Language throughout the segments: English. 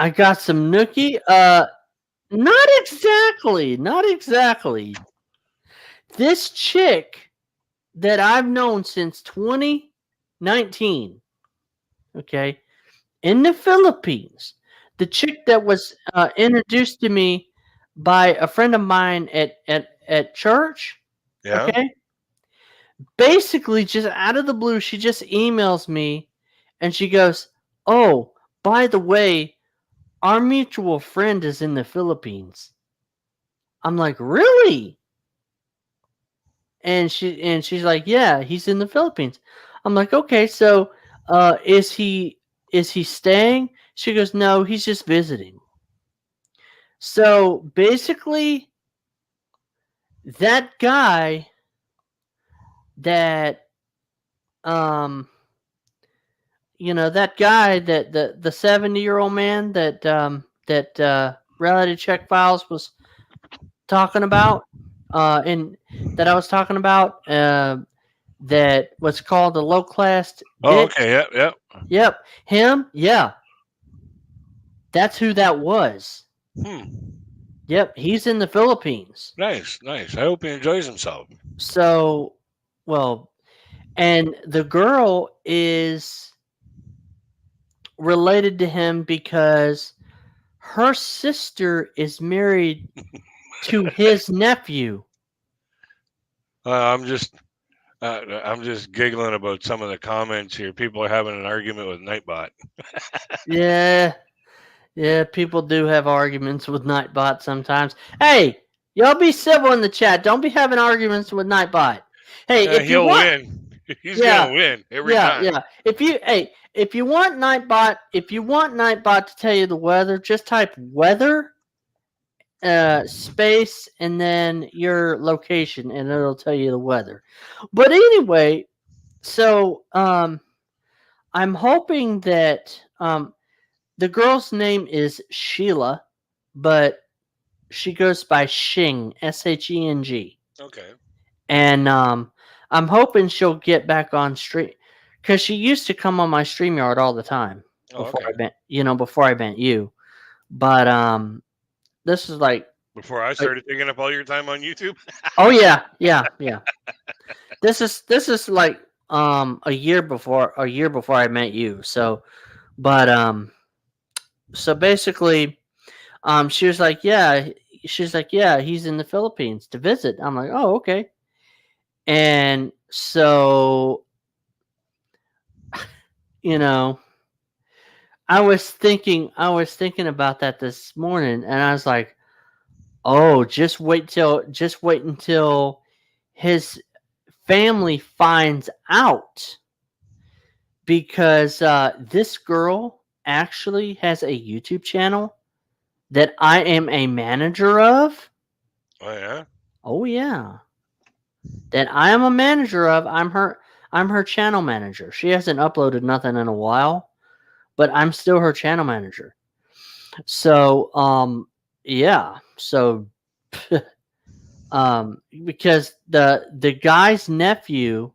I got some nookie. Not exactly. Not exactly. This chick that I've known since 2019, okay, in the Philippines. The chick that was introduced to me by a friend of mine at church, Yeah. okay, basically just out of the blue, she just emails me and she goes, "Oh, by the way, our mutual friend is in the Philippines." I'm like, "Really?" And she's like, "Yeah, he's in the Philippines." I'm like, "Okay, so is he staying?" She goes, "No, he's just visiting." So basically, that guy that um that guy that the 70-year-old man that reality check files was talking about, and that I was talking about, that was called the low class Oh, bitch. okay. Yep. Yep. Yep, him. Yeah, that's who that was. Hmm. Yep, he's in the Philippines. Nice. Nice. I hope he enjoys himself. So, well, and the girl is related to him because her sister is married to his nephew. I'm just. I'm just giggling about some of the comments here. People are having an argument with Nightbot. Yeah, yeah, people do have arguments with Nightbot sometimes. Hey, y'all be civil in the chat. Don't be having arguments with Nightbot. Hey, if you He'll want, win. He's yeah, gonna win every yeah, time. yeah. If you want Nightbot to tell you the weather, just type weather, space, and then your location, and it'll tell you the weather. But anyway, so I'm hoping that the girl's name is Sheila, but she goes by Shing, Sheng, Okay. and I'm hoping she'll get back on stream because she used to come on my StreamYard all the time Oh, before okay. before I met you. But this is like, Before I like started taking up all your time on YouTube. oh yeah, yeah, yeah. This is like a year before I met you. So, but so basically, she was like, yeah, he's in the Philippines to visit. I'm like, oh, okay. And so, you know, I was thinking about that this morning, and I was like, oh, just wait until his family finds out, because this girl actually has a YouTube channel that I am a manager of. Oh yeah. Oh yeah, that I am a manager of. I'm her channel manager. She hasn't uploaded nothing in a while, but I'm still her channel manager. So yeah. So because the guy's nephew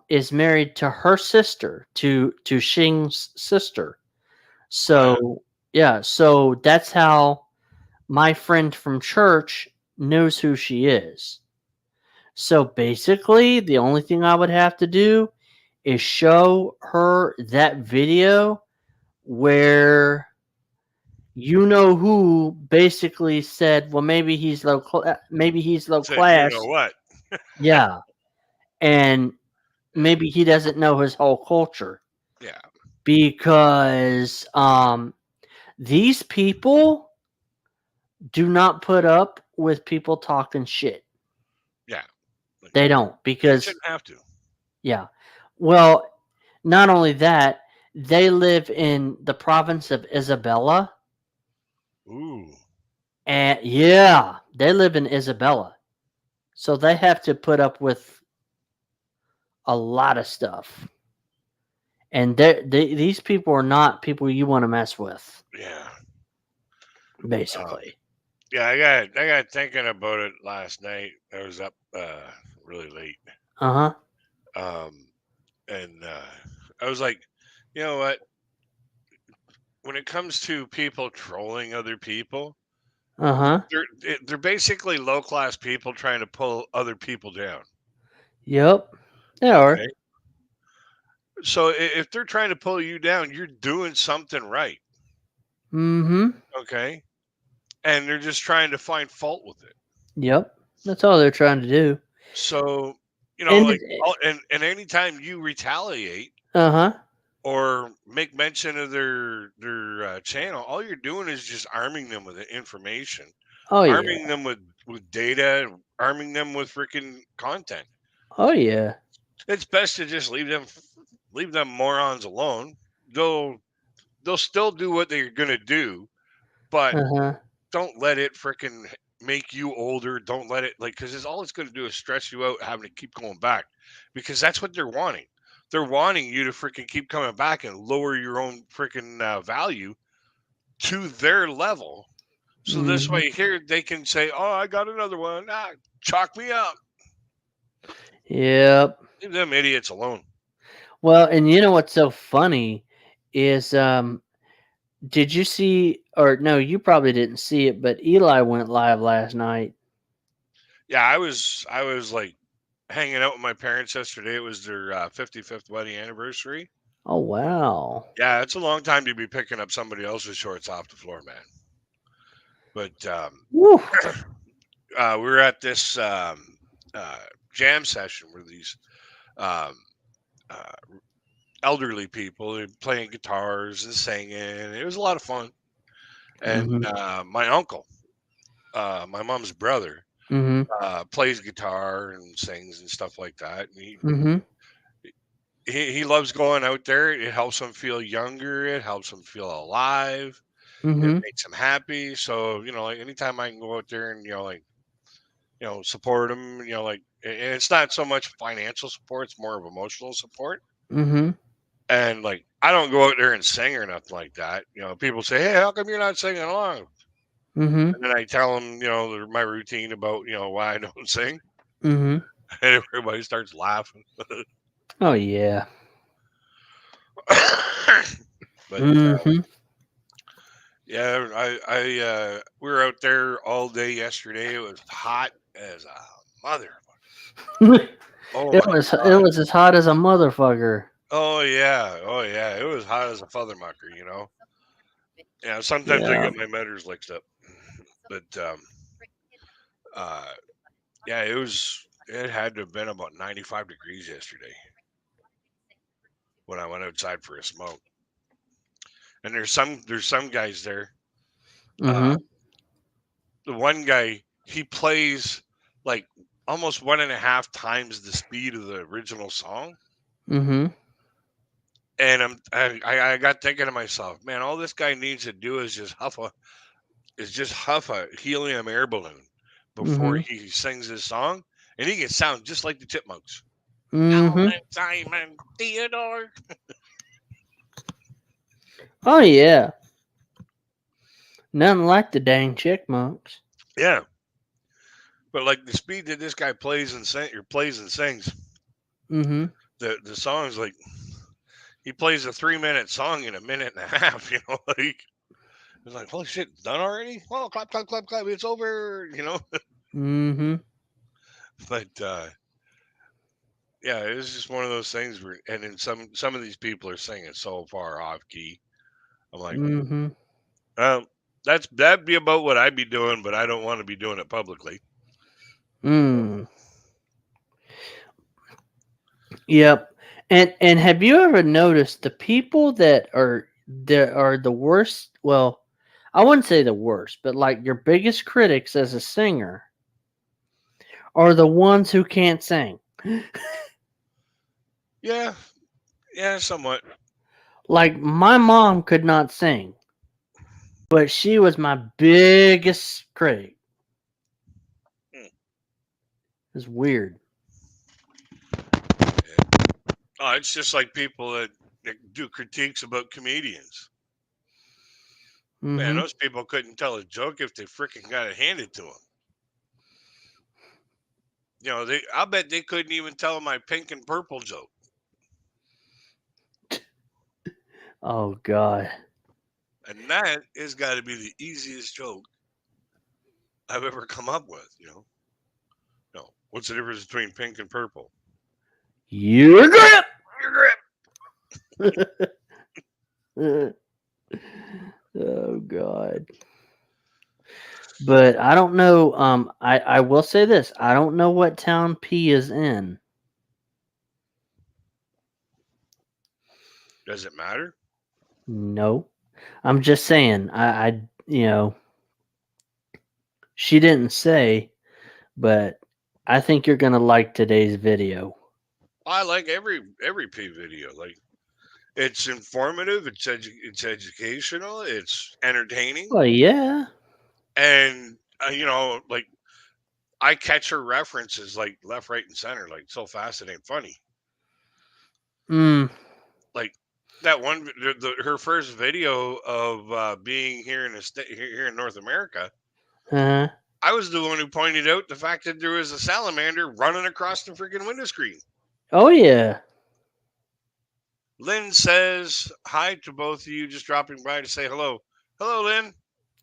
is married to her sister, to Shing's sister. Oh yeah. So yeah, so that's how my friend from church knows who she is. So basically, the only thing I would have to do is show her that video where who basically said, "Well, maybe he's low Said you know class." what? Yeah, and Yeah. maybe he doesn't know his whole culture, Yeah. because these people do not put up with people talking shit. Yeah. Like, They don't, they because shouldn't have to. yeah. Well, not only that, they live in the province of Isabella, Ooh. and yeah, they live in Isabella, so they have to put up with a lot of stuff. And these people are not people you want to mess with, Yeah. Um, basically. yeah. I got thinking about it last night. I was up really late. Uh huh. Um, and I was like, you know what? when it comes to people trolling other people, Uh-huh. they're basically low class people trying to pull other people down. Yep. They are. Okay, so if they're trying to pull you down, you're doing something right. Mm-hmm. Okay, and they're just trying to find fault with it. Yep. That's all they're trying to do. So And like, and anytime you retaliate uh-huh. or make mention of their channel, all you're doing is just arming them with information, Oh yeah. arming them with data, and arming them with freaking content. Oh yeah. It's best to just leave them morons alone. They'll still do what they're gonna do, but Uh-huh. don't let it freaking make you older. Don't let it because it's all it's going to do is stress you out having to keep going back because that's what they're wanting. They're wanting you to freaking keep coming back and lower your own freaking value to their level. So this Mm-hmm. way here they can say, "Oh, I got another one. Chalk me up." Yep. Leave them idiots alone. Well, and you know what's so funny is did you see or no, you probably didn't see it, but Eli went live last night. Yeah, I was like hanging out with my parents yesterday. It was their 55th wedding anniversary. Oh wow. Yeah, it's a long time to be picking up somebody else's shorts off the floor, man. But Woo. we were at this uh, jam session where these um, uh, elderly people are playing guitars and singing. It was a lot of fun. And Mm-hmm. my uncle, my mom's brother, Mm-hmm. plays guitar and sings and stuff like that. And Mm-hmm. he loves going out there. It helps him feel younger. It helps him feel alive. It Mm-hmm. makes him happy. So like anytime I can go out there and like support them, like, and it's not so much financial support, it's more of emotional support. Mm-hmm. And like, I don't go out there and sing or nothing like that. People say, "Hey, how come you're not singing along?" Mm-hmm. And then I tell them, my routine about, why I don't sing. Mm-hmm. And everybody starts laughing. Oh yeah. But Mm-hmm. yeah, we were out there all day yesterday. It was hot as a mother. Oh it my was it God. was as hot as a motherfucker. Oh yeah. Oh yeah. It was hot as a feathermucker. Yeah, sometimes I Yeah. get my metters licked up. But uh yeah, it had to have been about 95 degrees yesterday when I went outside for a smoke. And there's some guys there. Uh Mm-hmm. the one guy, he plays like almost 1.5 times the speed of the original song. Mm-hmm. And I got thinking to myself, man, all this guy needs to do is just huff a helium air balloon before Mm-hmm. he sings his song, and he can sound just like the Chipmunks. Mm-hmm. Alan Simon Theodore. Oh yeah. Nothing like the dang chickmunks. Yeah, but like the speed that this guy plays and sings, Mm-hmm. the song's like he plays a 3 minute song in a minute and a half. Like it's like holy shit, it's done already. Well, clap, clap, clap, clap. It's over. Mm-hmm. But yeah, it's just one of those things where, and then some of these people are singing so far off key. I'm like, Mm-hmm. um, that'd be about what I'd be doing, but I don't want to be doing it publicly. Mm. Yep. And have you ever noticed the people that are the worst, well, I wouldn't say the worst, but like your biggest critics as a singer are the ones who can't sing. Yeah, yeah, somewhat. Like my mom could not sing, but she was my biggest critic. Hmm. It's weird. Yeah. Oh, it's just like people that do critiques about comedians. Man, Mhm. those people couldn't tell a joke if they freaking got it handed to them. I bet they couldn't even tell my pink and purple joke. Oh god. And that has got to be the easiest joke I've ever come up with. No. What's the difference between pink and purple? Your grip. Your grip. Oh God. But I don't know. I will say this. I don't know what town P is in. Does it matter? No. I'm just saying. She didn't say, but I think you're gonna like today's video. I like every P video. Like it's informative. It's educational. It's entertaining. Well, yeah. And like I catch her references like left, right, and center, like so fast it ain't funny. Mm. Like that one, her first video of being here in here in North America. Uh, I was the one who pointed out the fact that there was a salamander running across the freaking window screen. oh yeah. Lynn says hi to both of you, just dropping by to say hello. Hello, Lynn.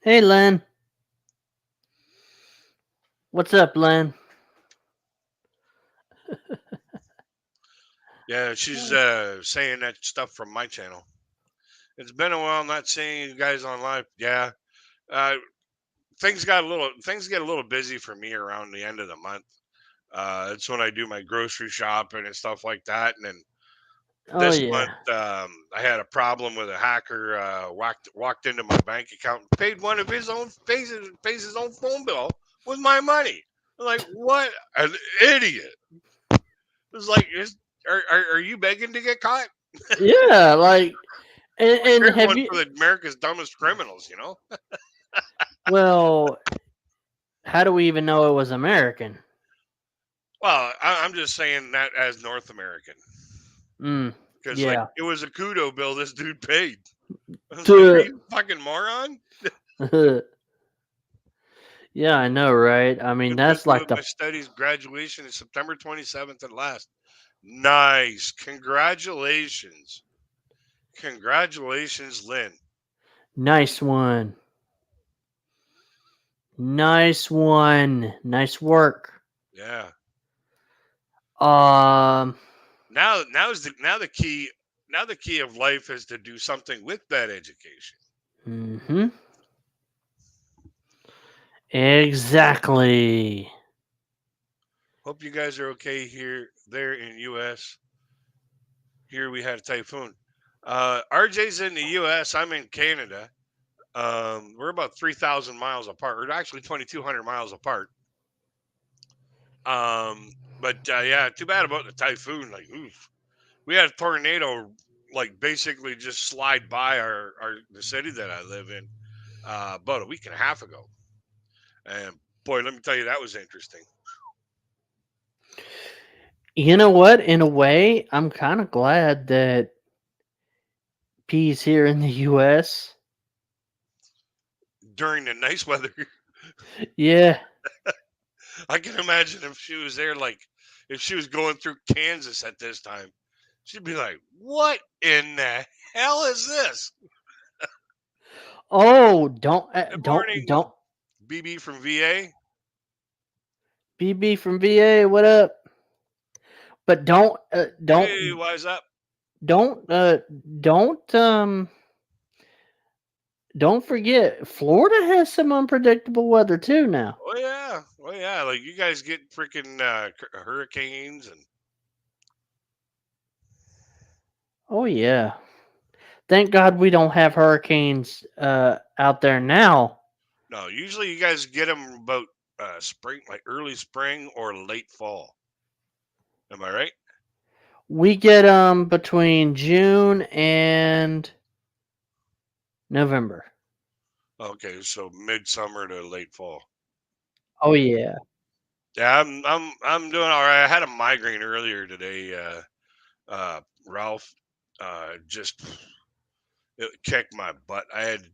Hey, Len. What's up, Len? Yeah, she's saying that stuff from my channel. It's been a while not seeing you guys on live. Yeah, uh, things get a little busy for me around the end of the month. It's when I do my grocery shopping and stuff like that. And then Oh this yeah. month, I had a problem with a hacker. Walked into my bank account, and paid one of his own pays his own phone bill with my money. I'm like, what an idiot! It's like, are you begging to get caught? Yeah, like, and Here's have one you? for the America's dumbest criminals. Well, how do we even know it was American? Well, I'm just saying that as North American. Mm, Because like yeah. it was a kudo bill this dude paid. I was like, are you a fucking moron? Yeah, I know, right? I mean, Been busy that's like with the my studies. Graduation is September 27th and last. Nice. Congratulations. Congratulations, Lynn. nice one. Nice one. Nice work. Yeah. Um. Now the key of life is to do something with that education. Hmm. Exactly. Hope you guys are okay there in US. Here we had a typhoon. RJ's in the US. I'm in Canada. We're about 3,000 miles apart, or actually 2,200 miles apart. But yeah, too bad about the typhoon. Like, oof. We had a tornado, like basically just slide by the city that I live in about a week and a half ago. And boy, let me tell you, that was interesting. You know what? In a way, I'm kind of glad that P's here in the U.S. During the nice weather, Yeah. I can imagine if she was there, like if she was going through Kansas at this time, she'd be like, "What in the hell is this?" Oh, Good morning, don't. BB from VA. BB from VA, what up? But Hey, wise up. don't, don't forget, Florida has some unpredictable weather too now. Oh yeah. Like you guys get freaking hurricanes and Oh yeah. Thank God we don't have hurricanes out there now. no. Usually you guys get them about spring, like early spring or late fall. Am I right? We get between June and November. Okay, so midsummer to late fall. Oh yeah. Yeah, I'm doing all right. I had a migraine earlier today. Ralph, just it kicked my butt. I had to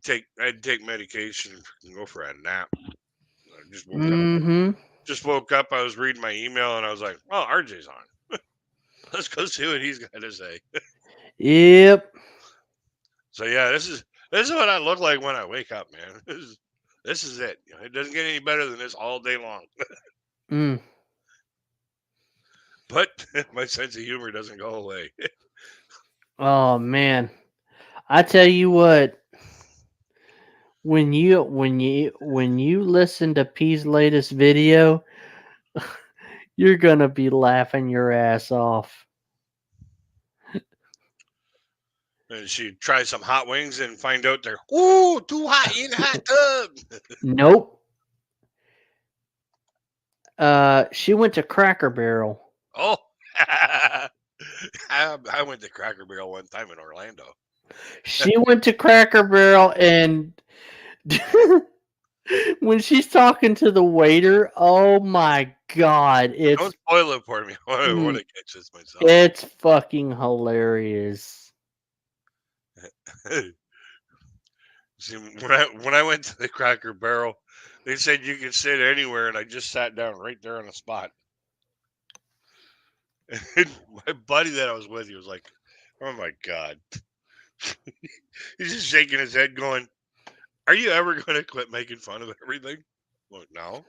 take medication and go for a nap. I just woke up. Mm-hmm. Just woke up. I was reading my email and I was like, "Oh, RJ's on. Let's go see what he's got to say." Yep. So yeah, This is what I look like when I wake up, man. This is it. It doesn't get any better than this all day long. Mm. But my sense of humor doesn't go away. Oh man, I tell you what. When you listen to P's latest video, you're gonna be laughing your ass off. And she tries some hot wings and find out they're too hot in the hot tub. Nope. She went to Cracker Barrel. Oh, I went to Cracker Barrel one time in Orlando. She went to Cracker Barrel and when she's talking to the waiter, oh my god, Don't spoil it for me. I want to catch this myself. it's fucking hilarious. See, when I went to the Cracker Barrel, they said you could sit anywhere, and I just sat down right there on the spot. And my buddy that I was with, he was like, "Oh my god," he's just shaking his head, going, "Are you ever going to quit making fun of everything?" I'm like, no.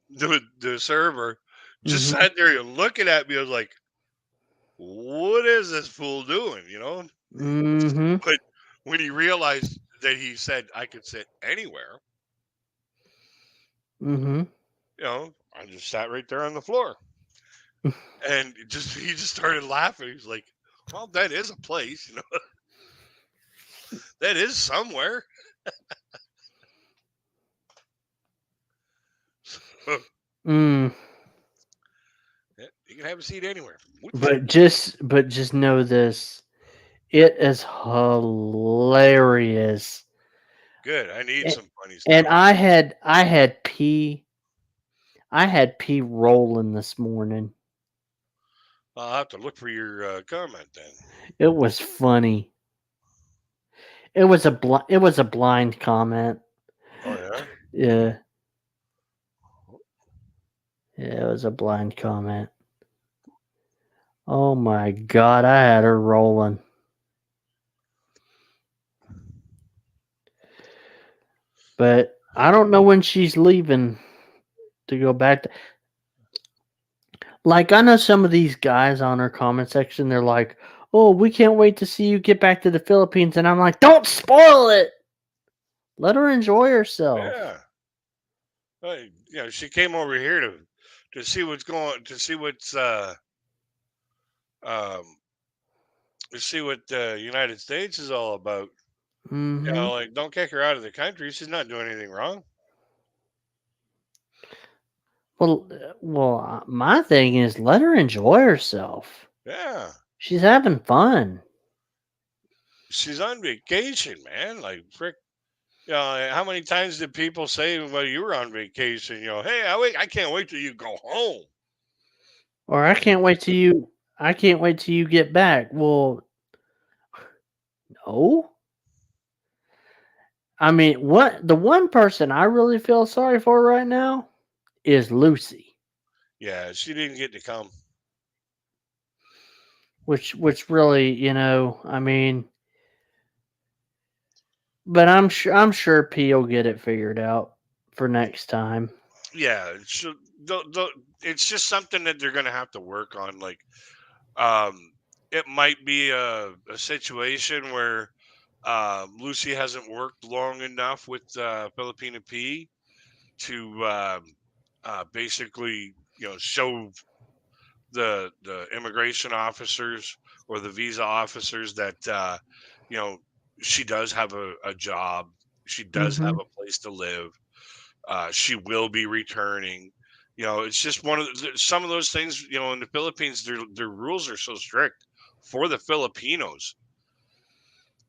The server just sat there and looking at me. I was like, "What is this fool doing?" Mm-hmm. But when he realized that he said I could sit anywhere, Mm-hmm. I just sat right there on the floor. And he just started laughing. He's like, "Well, that is a place, that is somewhere." Mm. Yeah, you can have a seat anywhere. But just know this. It is hilarious. Good. I need some funny stuff. And I had P rolling this morning. I'll have to look for your comment then. It was funny. It was a blind comment. Oh yeah. Yeah. Yeah, it was a blind comment. Oh my god, I had her rolling. But I don't know when she's leaving to go back to. Like, I know some of these guys on her comment section, they're like, "Oh, we can't wait to see you get back to the Philippines." And I'm like, don't spoil it. Let her enjoy herself. Yeah. She came over here to see what's to see what the United States is all about. Mm-hmm. Like, don't kick her out of the country. She's not doing anything wrong. Well, my thing is let her enjoy herself. Yeah. She's having fun. She's on vacation, man. Like, frick. How many times did people say while you were on vacation, hey, I can't wait till you go home. Or I can't wait till you get back. Well, no. I mean, the one person I really feel sorry for right now is Lucy. Yeah, she didn't get to come. Which really, I mean, but I'm sure P will get it figured out for next time. Yeah, it's just something that they're gonna have to work on. Like, it might be a situation where Lucy hasn't worked long enough with Filipina P to basically, show the immigration officers or the visa officers that she does have a job, she does have a place to live, she will be returning. It's just some of those things. In the Philippines, their rules are so strict for the Filipinos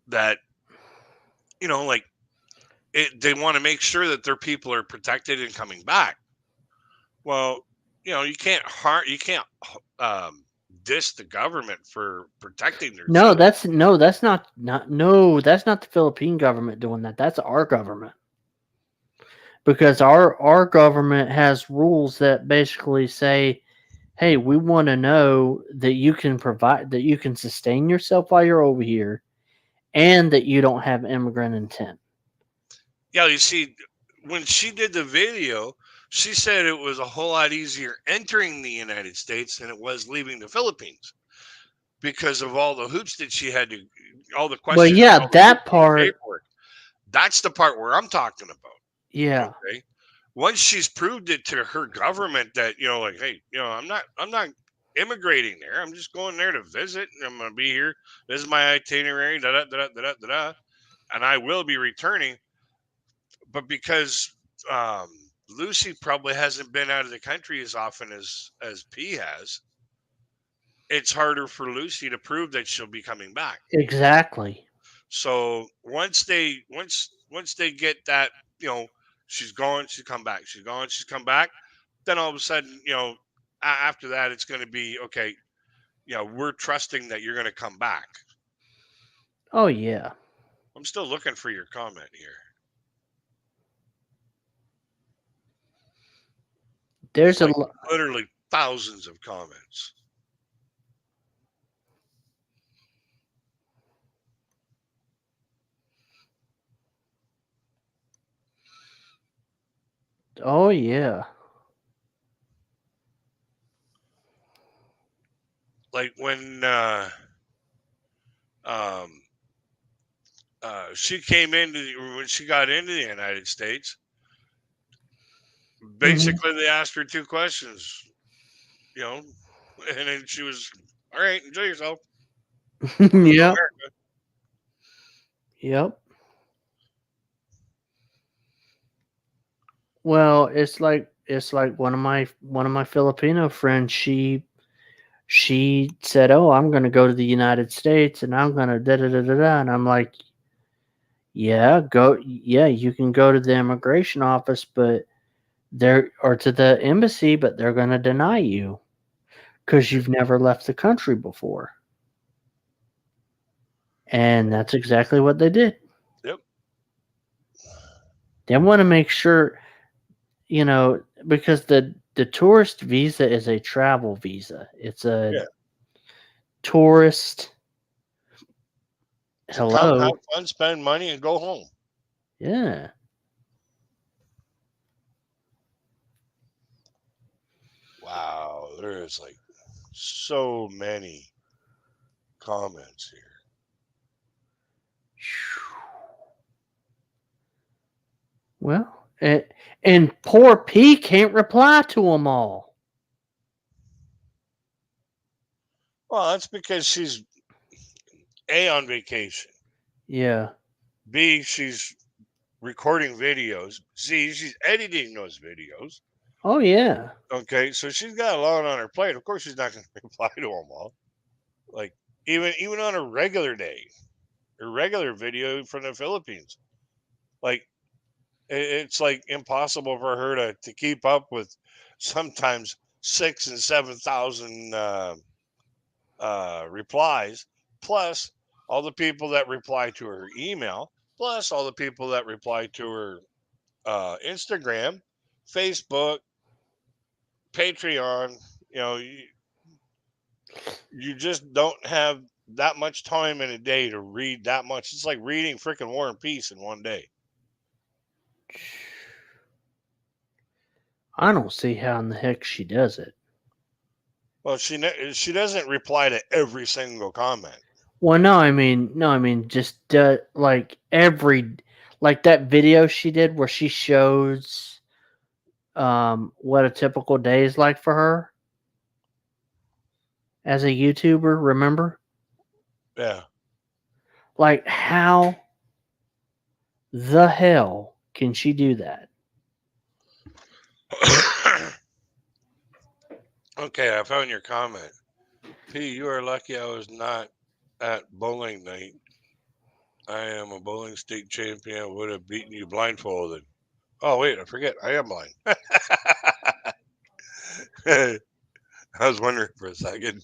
that like they want to make sure that their people are protected and coming back. Well, you can't diss the government for protecting their No, citizens. that's not the Philippine government doing that. That's our government. Because our government has rules that basically say, "Hey, we want to know that you can sustain yourself while you're over here, and that you don't have immigrant intent. Yeah, you see, when she did the video, she said it was a whole lot easier entering the United States than it was leaving the Philippines because of all the hoops that she had to, all the Well, questions, yeah, all the that hoops and the part, paperwork. That's the part where I'm talking about. yeah. Okay. Once she's proved it to her government that, like, hey, I'm not immigrating there. I'm just going there to visit. And I'm going to be here. This is my itinerary. Da da da da da da da. And I will be returning. But because Lucy probably hasn't been out of the country as often as P has, it's harder for Lucy to prove that she'll be coming back. Exactly. So once they get that, she's gone, she's come back, she's gone, she's come back, then all of a sudden, after that, it's going to be okay. We're trusting that you're going to come back. Oh yeah. I'm still looking for your comment here. There's Like literally thousands of comments. Oh yeah. Like when she came when she got into the United States, basically they asked her two questions, and then she was, all right, enjoy yourself. Yep. Yep. Well, it's like one of my Filipino friends. She said, "Oh, I'm going to go to the United States, and I'm going to da da da da da." And I'm like, "Yeah, go. Yeah, you can go to the immigration office, but or to the embassy, but they're going to deny you because you've never left the country before." And that's exactly what they did. Yep. They want to make sure, because the tourist visa is a travel visa. It's a Yeah. tourist. To come have Hello. fun, spend money, and go home. Yeah. Wow, there is like so many comments here. Well, and poor P can't reply to them all. Well, that's because she's A, on vacation. Yeah. B, she's recording videos. C, she's editing those videos. Oh yeah. Okay, so she's got a lot on her plate. Of course, she's not going to reply to them all. Like even on a regular day, a regular video from the Philippines, like it's like impossible for her to keep up with sometimes 6,000 and 7,000 replies, plus all the people that reply to her email, plus all the people that reply to her Instagram, Facebook, Patreon. You just don't have that much time in a day to read that much. It's like reading freaking War and Peace in one day. I don't see how in the heck she does it. Well, she doesn't reply to every single comment. Well, no, I mean, just like like that video she did where she shows what a typical day is like for her as a YouTuber. Remember? Yeah. Like, how the hell can she do that? Okay, I found your comment. P, you are lucky I was not at bowling night. I am a bowling state champion. I would have beaten you blindfolded. Oh, wait, I forget. I am blind. I was wondering for a second.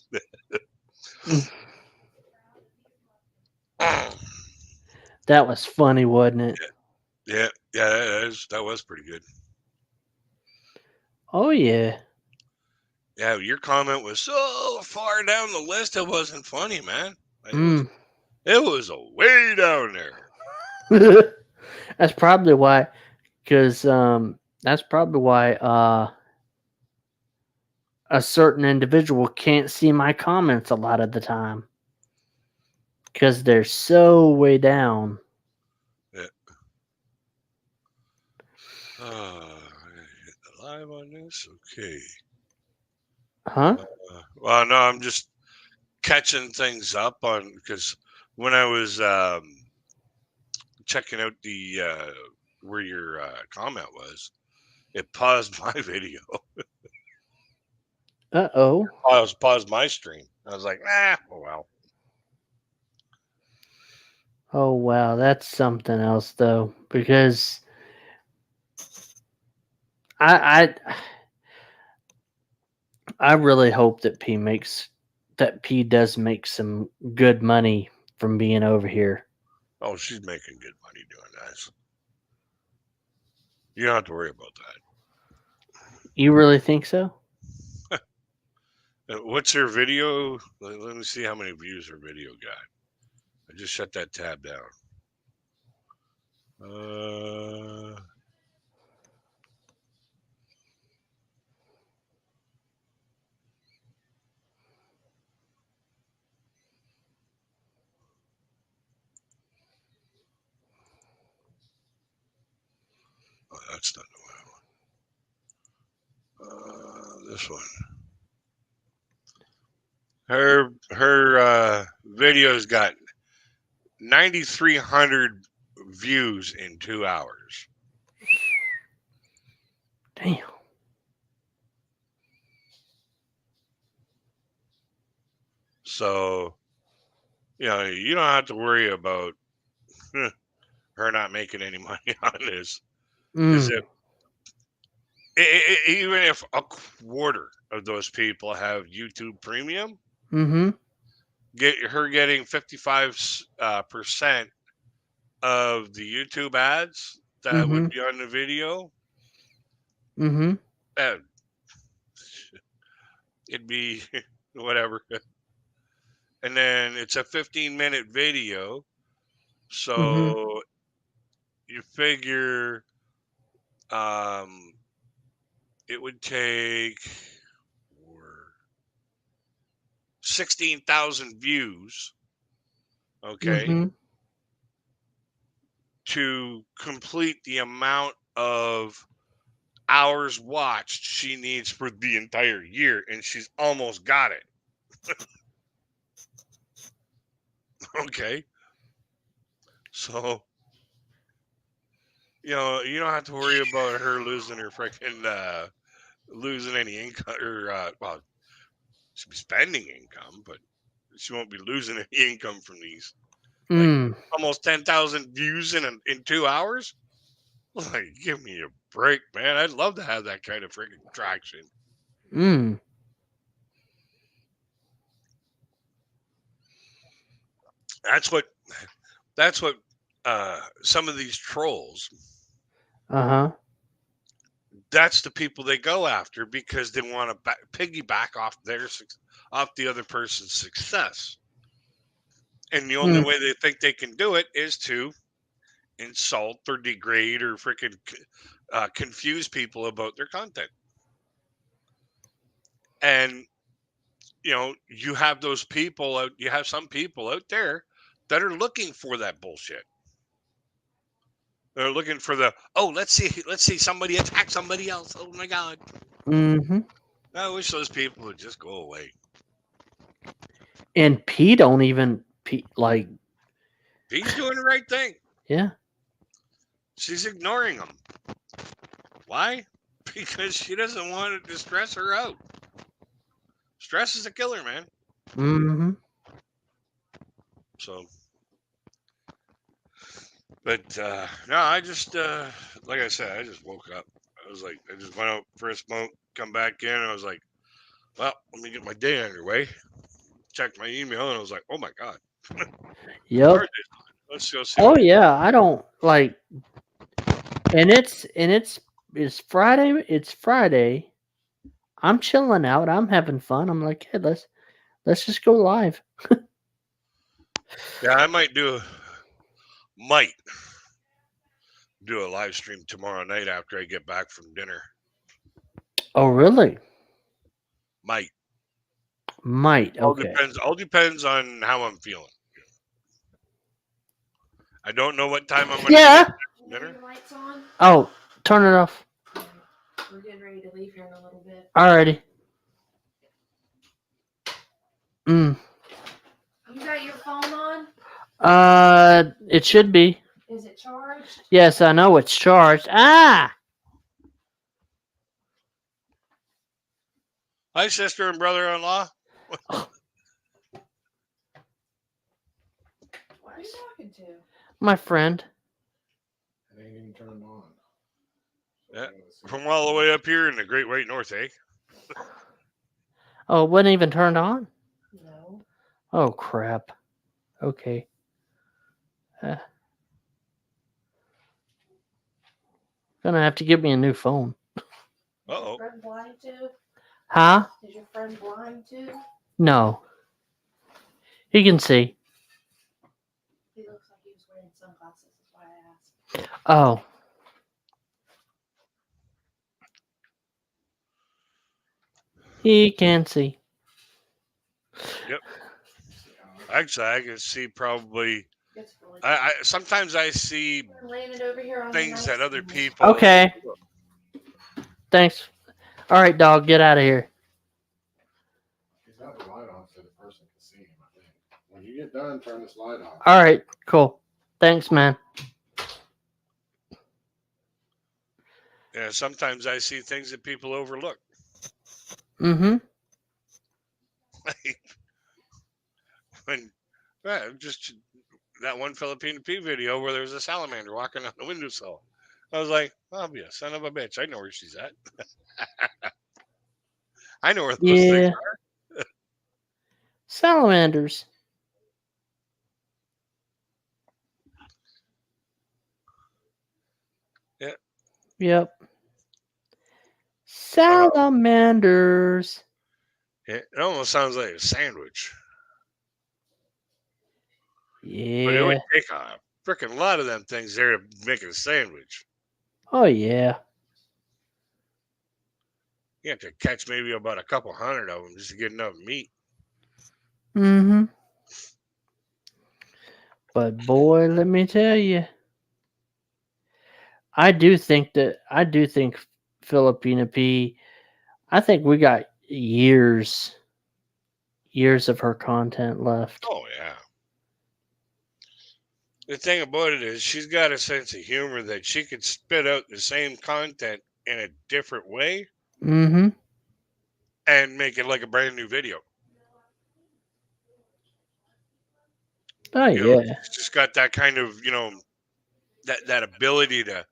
That was funny, wasn't it? Yeah, that was pretty good. Oh, yeah. Yeah, your comment was so far down the list, it wasn't funny, man. It was way down there. That's probably why, because that's probably why a certain individual can't see my comments a lot of the time because they're so way down. Yeah. Hit the live on this. Okay. Huh? Well, no, I'm just catching things up on because when I was checking out the where your comment was, it paused my video. Uh-oh. Paused my stream. I was like, oh well. Oh, wow. That's something else, though, because I really hope that P does make some good money from being over here. Oh, she's making good money doing that. You don't have to worry about that. You really think so? What's her video? Let me see how many views her video got. I just shut that tab down. Oh, that's not the one. This one. Her videos got 9,300 views in 2 hours. Damn. So, you don't have to worry about her not making any money on this. Because even if a quarter of those people have YouTube Premium, getting 55% of the YouTube ads that would be on the video, it'd be whatever. And then it's a 15-minute video, so you figure it would take 16,000 views, okay, to complete the amount of hours watched she needs for the entire year, and she's almost got it. Okay. So, you don't have to worry about her losing her freaking losing any income or well, she'll be spending income, but she won't be losing any income from these. Like almost 10,000 views in 2 hours. Like, give me a break, man. I'd love to have that kind of freaking traction. That's what some of these trolls. That's the people they go after because they want to piggyback off off the other person's success. And the only way they think they can do it is to insult or degrade or freaking confuse people about their content. And you have those people out. You have some people out there that are looking for that bullshit. They're looking for let's see somebody attack somebody else. Oh my god. I wish those people would just go away. And P don't even like. He's doing the right thing. Yeah. She's ignoring him. Why? Because she doesn't want it to stress her out. Stress is a killer, man. So, but no, I just like I said, I just woke up. I was like, I just went out for a smoke, come back in, and I was like, well, let me get my day underway. Checked my email, and I was like, oh my god. Yep. Let's go see. Oh yeah, I don't like. And it's Friday. It's Friday. I'm chilling out. I'm having fun. I'm like, hey, let's just go live. Yeah, I might do a live stream tomorrow night after I get back from dinner. Oh, really? Might. Might. All Okay. depends. All depends on how I'm feeling. I don't know what time I'm going to Yeah. be at dinner. Your lights on? Oh, turn it off. We're getting ready to leave here in a little bit. Alrighty. You got your phone on? It should be. Is it charged? Yes, I know it's charged. Ah. Hi, sister and brother-in-law. Who are you talking to? My friend. It ain't even turned on. Yeah. From all the way up here in the Great White North, eh? Oh, it wasn't even turned on? No. Oh, crap. Okay. Gonna have to give me a new phone. Is Uh-oh. your friend blind too? Huh? Is your friend blind too? No. He can see. He looks like he was wearing sunglasses. That's why I asked. Oh. He can see. Actually, I can see probably. It's really I sometimes I see We're laying it over here on the things that other nightstand. people. Okay. Thanks. All right, dog. Get out of here. He's got the light on so the person can see him, I think. When you get done, turn this light off. All right. Cool. Thanks, man. Yeah, sometimes I see things that people overlook. Mm-hmm. When just that one Filipino P video where there was a salamander walking on the windowsill. I was like, "Oh, yeah, son of a bitch! I know where she's at. I know where those things Yeah. Salamanders. Yeah. Yep. Salamanders. It almost sounds like a sandwich. But it Yeah. would take a freaking lot of them things there to make it a sandwich. Oh, yeah. You have to catch maybe about a couple hundred of them just to get enough meat. Mm-hmm. But boy, let me tell you, I do think Filipina P. I think we got years of her content left. Oh, yeah. The thing about it is she's got a sense of humor that she could spit out the same content in a different way Mm-hmm. and make it like a brand new video. Oh, You know, yeah. she's just got that kind of, that ability to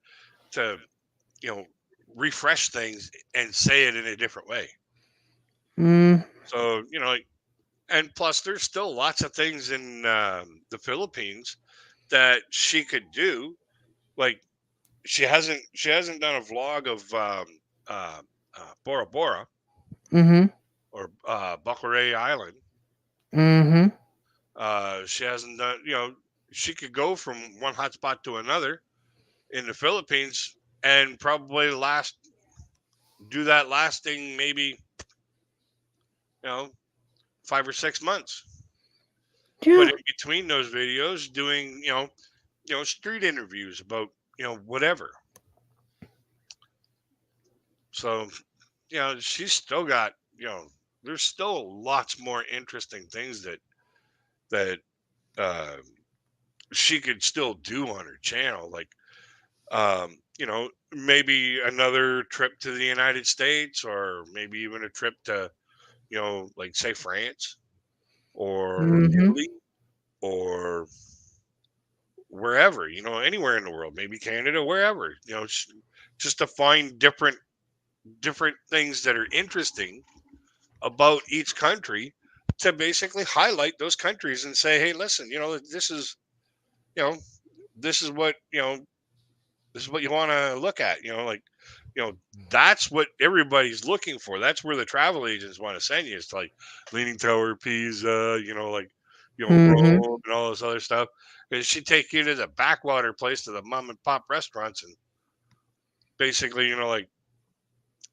refresh things and say it in a different way. Mm. So, and plus there's still lots of things in the Philippines that she could do. Like she hasn't done a vlog of Bora Bora Mm-hmm. or Bacaray Island. Mm-hmm. She hasn't done, she could go from one hotspot to another in the Philippines and probably do that lasting maybe 5 or 6 months. Yeah. But in between those videos, doing street interviews about whatever. So she's still got there's still lots more interesting things that she could still do on her channel, like maybe another trip to the United States, or maybe even a trip to like say France or Mm-hmm. Italy or wherever, anywhere in the world, maybe Canada, wherever, just to find different things that are interesting about each country, to basically highlight those countries and say, hey, listen, this is this is what this is what you want to look at, that's what everybody's looking for. That's where the travel agents want to send you. It's like Leaning Tower, Pisa, like Mhm. Rome and all this other stuff. And she'd take you to the backwater place, to the mom and pop restaurants, and basically, like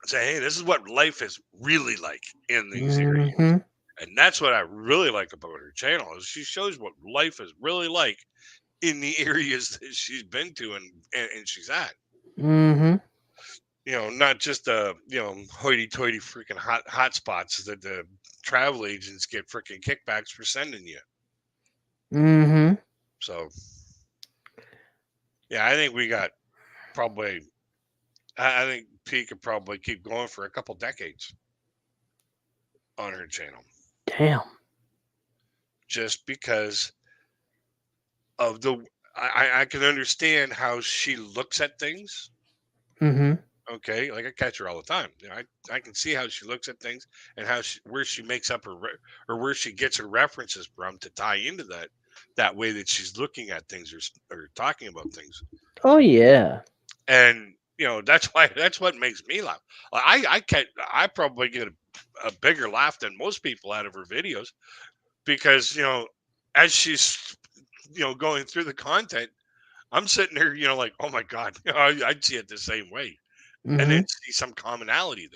say, hey, this is what life is really like in these areas. Mhm. And that's what I really like about her channel is she shows what life is really like in the areas that she's been to and she's at. Mhm. Not just hoity-toity freaking hot spots that the travel agents get freaking kickbacks for sending you. Mhm. So yeah, I think we got probably. I think P could probably keep going for a couple decades on her channel, Damn. just because of the. I can understand how she looks at things. Mhm. Okay, like I catch her all the time. I can see how she looks at things and where she makes up or where she gets her references from to tie into that way that she's looking at things or talking about things. Oh yeah. And that's what makes me laugh. I probably get a bigger laugh than most people out of her videos because as she's going through the content, I'm sitting there like, oh my god, I'd see it the same way and then Mhm. see some commonality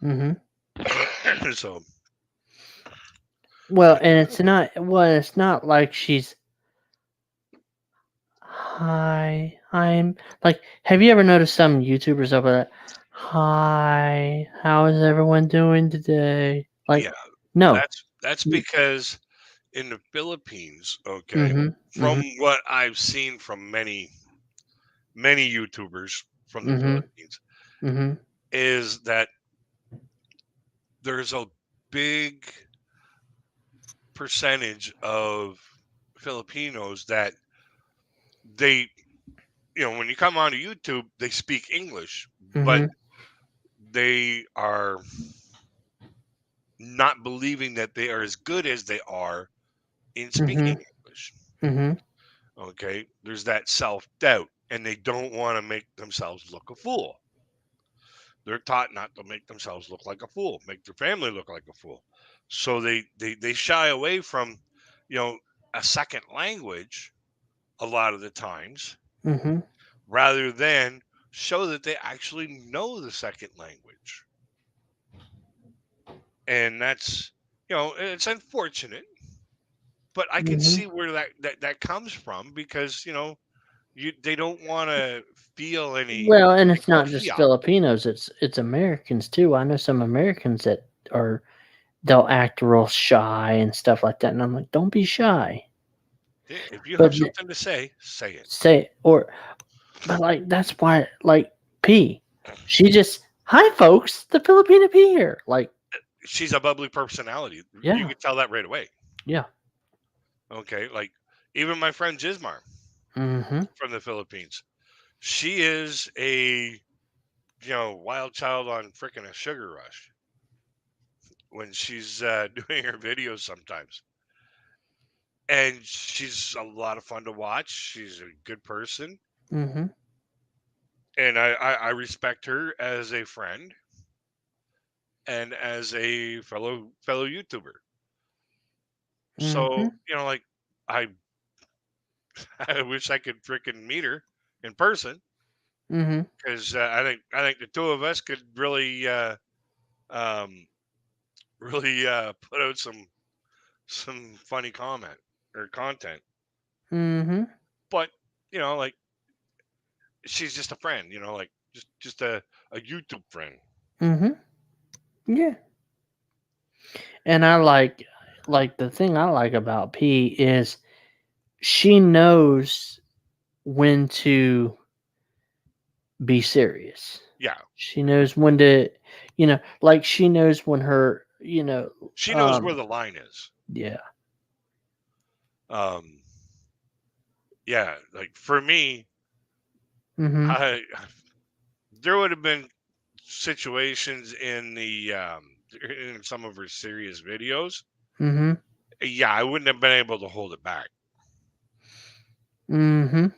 Mhm. there. So Well, and it's not like she's hi. I'm like. Have you ever noticed some YouTubers over there? Hi. How is everyone doing today? Like, yeah, no. that's because in the Philippines, okay, Mhm. from Mhm. what I've seen from many YouTubers from the Mhm. Philippines, Mhm. is that there's a big percentage of Filipinos that they, when you come onto YouTube, they speak English, but Mhm. they are not believing that they are as good as they are in speaking Mhm. English. Mhm. Okay. There's that self doubt, and they don't want to make themselves look a fool. They're taught not to make themselves look like a fool, make their family look like a fool. So they shy away from, you know, a second language a lot of the times Mhm. rather than show that they actually know the second language. And that's, it's unfortunate, but I can Mhm. see where that comes from because, they don't want to feel any Well, and what they it's call not just fiat. Filipinos, it's Americans too. I know some Americans that are they'll act real shy and stuff like that, and I'm like, "Don't be shy." If you have But something to say it. say but like that's why like P, she just hi folks, the Filipina P here. Like, She's a bubbly personality. You yeah, can tell that right away. yeah. Okay, like even my friend Jismar Mm-hmm. from the Philippines, she is a wild child on freaking a sugar rush when she's doing her videos sometimes, and she's a lot of fun to watch. She's a good person, Mm-hmm. and I respect her as a friend and as a fellow YouTuber. Mm-hmm. So like I I wish I could freaking meet her in person Mm-hmm. because I think the two of us could really um, really put out some funny comment or content. Mm-hmm. But like she's just a friend. Like just a YouTube friend. Mm-hmm. Yeah. And the thing I like about P is she knows when to be serious. Yeah, She knows when to, like she knows when her, she knows where the line is. yeah. Um, yeah, like for me, Mhm. I there would have been situations in some of her serious videos. Mhm. Yeah, I wouldn't have been able to hold it back. Mhm.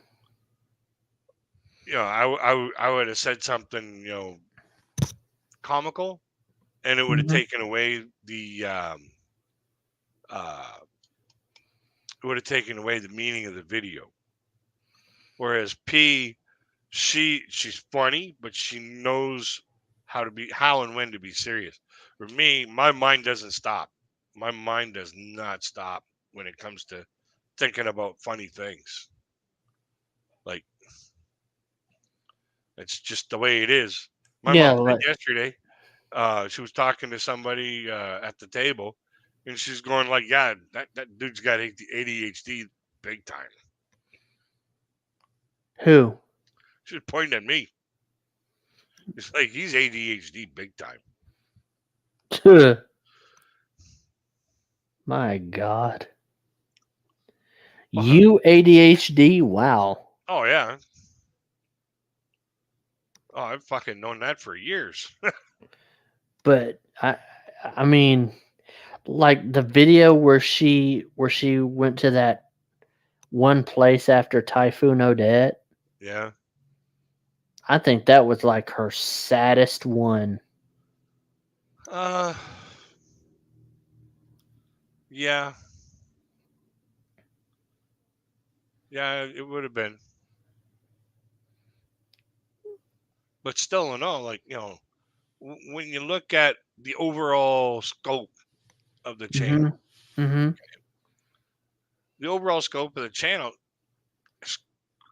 I would have said something, comical, and it would have Mhm. taken away the it would have taken away the meaning of the video. Whereas P, she's funny, but she knows how and when to be serious. For me, my mind doesn't stop. My mind does not stop when it comes to thinking about funny things. Like, it's just the way it is. My Yeah, mom said like, yesterday, she was talking to somebody at the table, and she's going like, "Yeah, that dude's got ADHD big time." who? She was pointing at me. It's like he's ADHD big time. My God. Wow. You ADHD? Wow. Oh yeah. Oh, I've fucking known that for years. But I mean, like the video where she went to that one place after Typhoon Odette. Yeah. I think that was like her saddest one. Uh. Yeah. Yeah. It would have been, but still, in all, like when you look at the overall scope of the channel, Mm-hmm. the overall scope of the channel is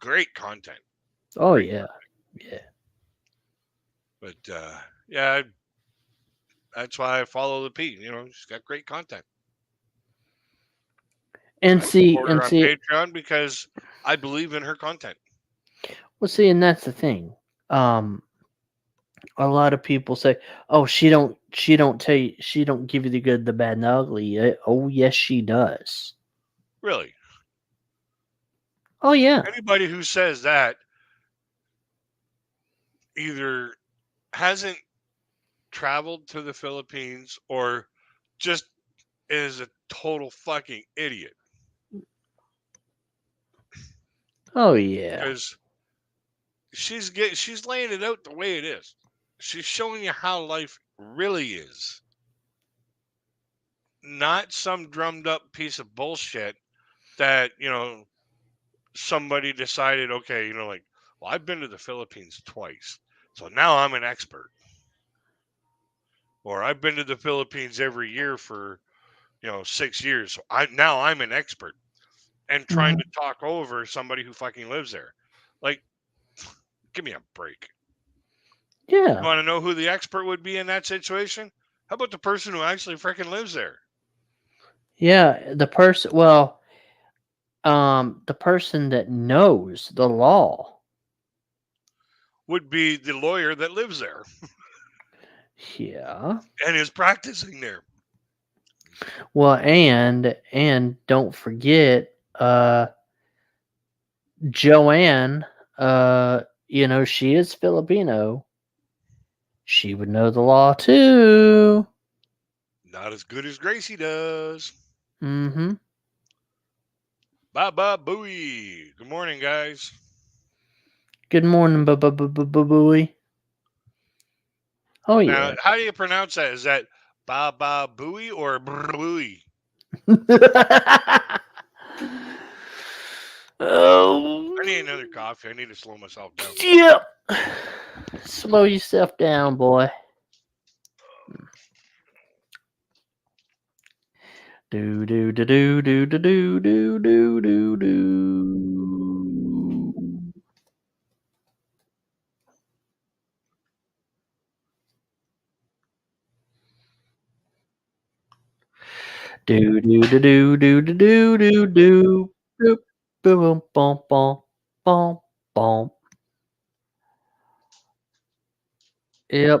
great content. Oh Great. yeah. Yeah. But yeah, that's why I follow the P. She's got great content. And I see, support her on Patreon because I believe in her content. well, see, and that's the thing. A lot of people say, "Oh, she don't tell you, she don't give you the good, the bad, and the ugly." Oh, yes, she does. Really, Oh yeah. anybody who says that either hasn't traveled to the Philippines or just is a total fucking idiot. Oh yeah. Because she's laying it out the way it is. She's showing you how life really is. Not some drummed up piece of bullshit that, somebody decided, okay, like, well, I've been to the Philippines twice. So now I'm an expert. Or I've been to the Philippines every year for, 6 years. So I'm an expert. And trying to talk over somebody who fucking lives there. Like, give me a break. You Yeah. want to know who the expert would be in that situation? How about the person who actually freaking lives there? Yeah. The person. Well, the person that knows the law. Would be the lawyer that lives there Yeah. and is practicing there. Well, and don't forget, Joanne. She is Filipino. She would know the law too. Not as good as Gracie does. Mm-hmm. Baba Booey. Good morning, guys. Good morning, boy. Oh Now, yeah. how do you pronounce that? Is that Baba Booey or Booey? Oh. I need another coffee. I need to slow myself down. Yep. Slow yourself down, boy. Do do do do do do do do do do do. Do do do do do do do do do. Boop boom bum bum bum bum. Yep.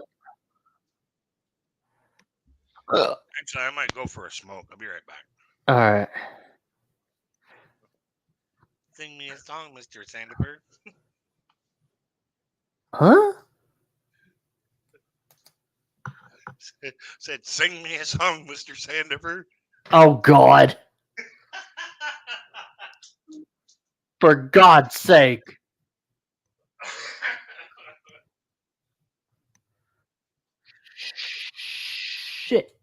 Actually, I might go for a smoke. I'll be right back. All right. Sing me a song, Mr. Sandberg. Huh? Said, sing me a song, Mr. Sandberg. Oh God. For God's sake. Shit.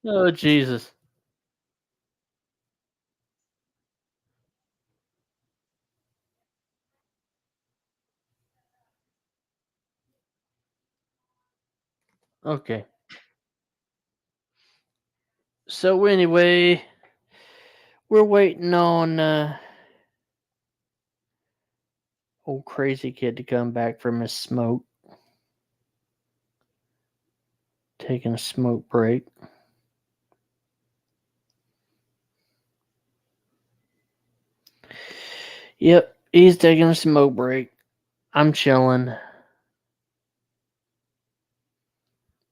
Oh Jesus. Okay. So anyway, we're waiting on old crazy kid to come back from his smoke. Taking a smoke break. Yep, he's taking a smoke break. I'm chilling.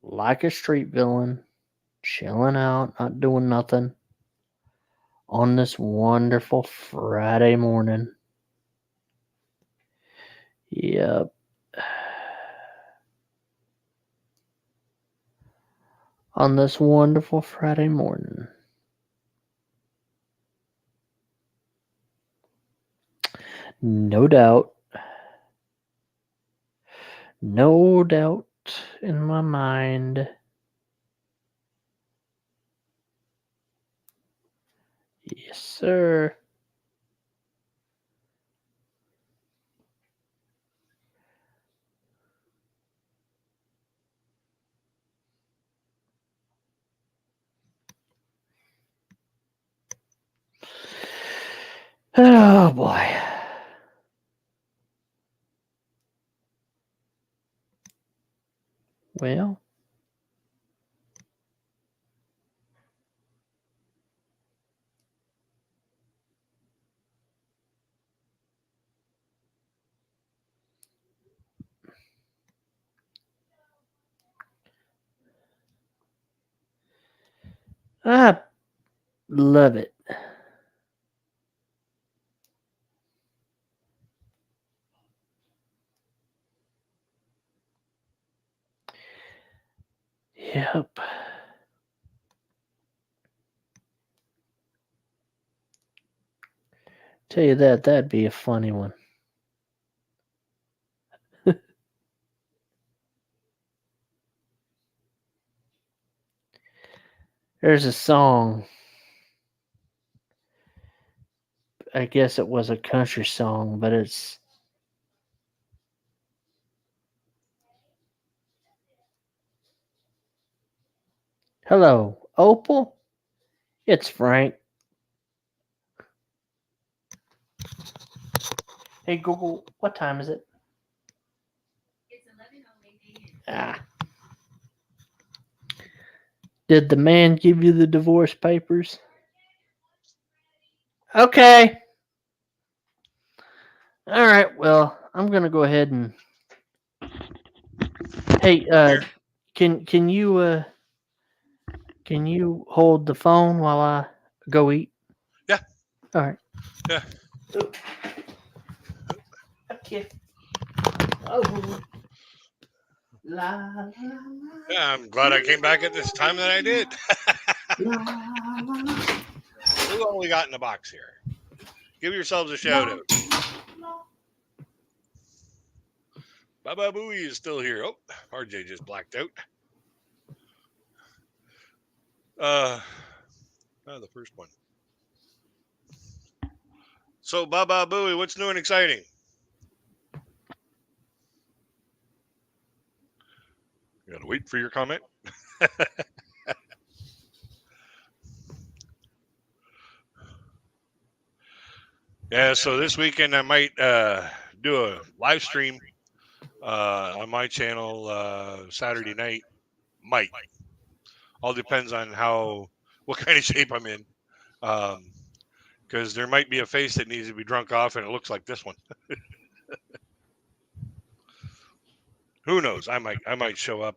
Like a street villain. Chilling out, not doing nothing. On this wonderful Friday morning. Yep. On this wonderful Friday morning. No doubt. No doubt in my mind. Yes, sir. Oh boy. Well, I love it. Yep. Tell you that, that'd be a funny one. There's a song. I guess it was a country song, but it's Hello, Opal. It's Frank. Hey Google, what time is it? It's 11:08 a.m. Ah. Did the man give you the divorce papers? Okay. All right. Well, I'm gonna go ahead and. Hey, can you hold the phone while I go eat? Yeah. All right. Yeah. Okay. Oh. La, la, la, Yeah, I'm glad I came back at this time that I did. la, la, Who all we got in the box here? Give yourselves a la, shout out. la. Baba Booey is still here. Oh, RJ just blacked out. The first one. So, Baba Booey, what's new and exciting? You gotta wait for your comment. Yeah, so this weekend I might do a live stream on my channel Saturday night. Might. All depends on what kind of shape I'm in. Because there might be a face that needs to be drunk off, and it looks like this one. Who knows? I might show up,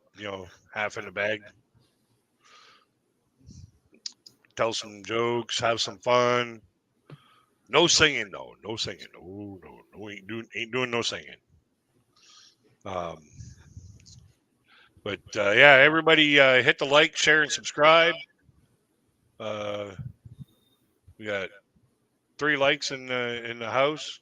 half in the bag, tell some jokes, have some fun. No singing, though. No singing. No, ain't doing no singing. But yeah, everybody hit the like, share, and subscribe. We got 3 likes in the house.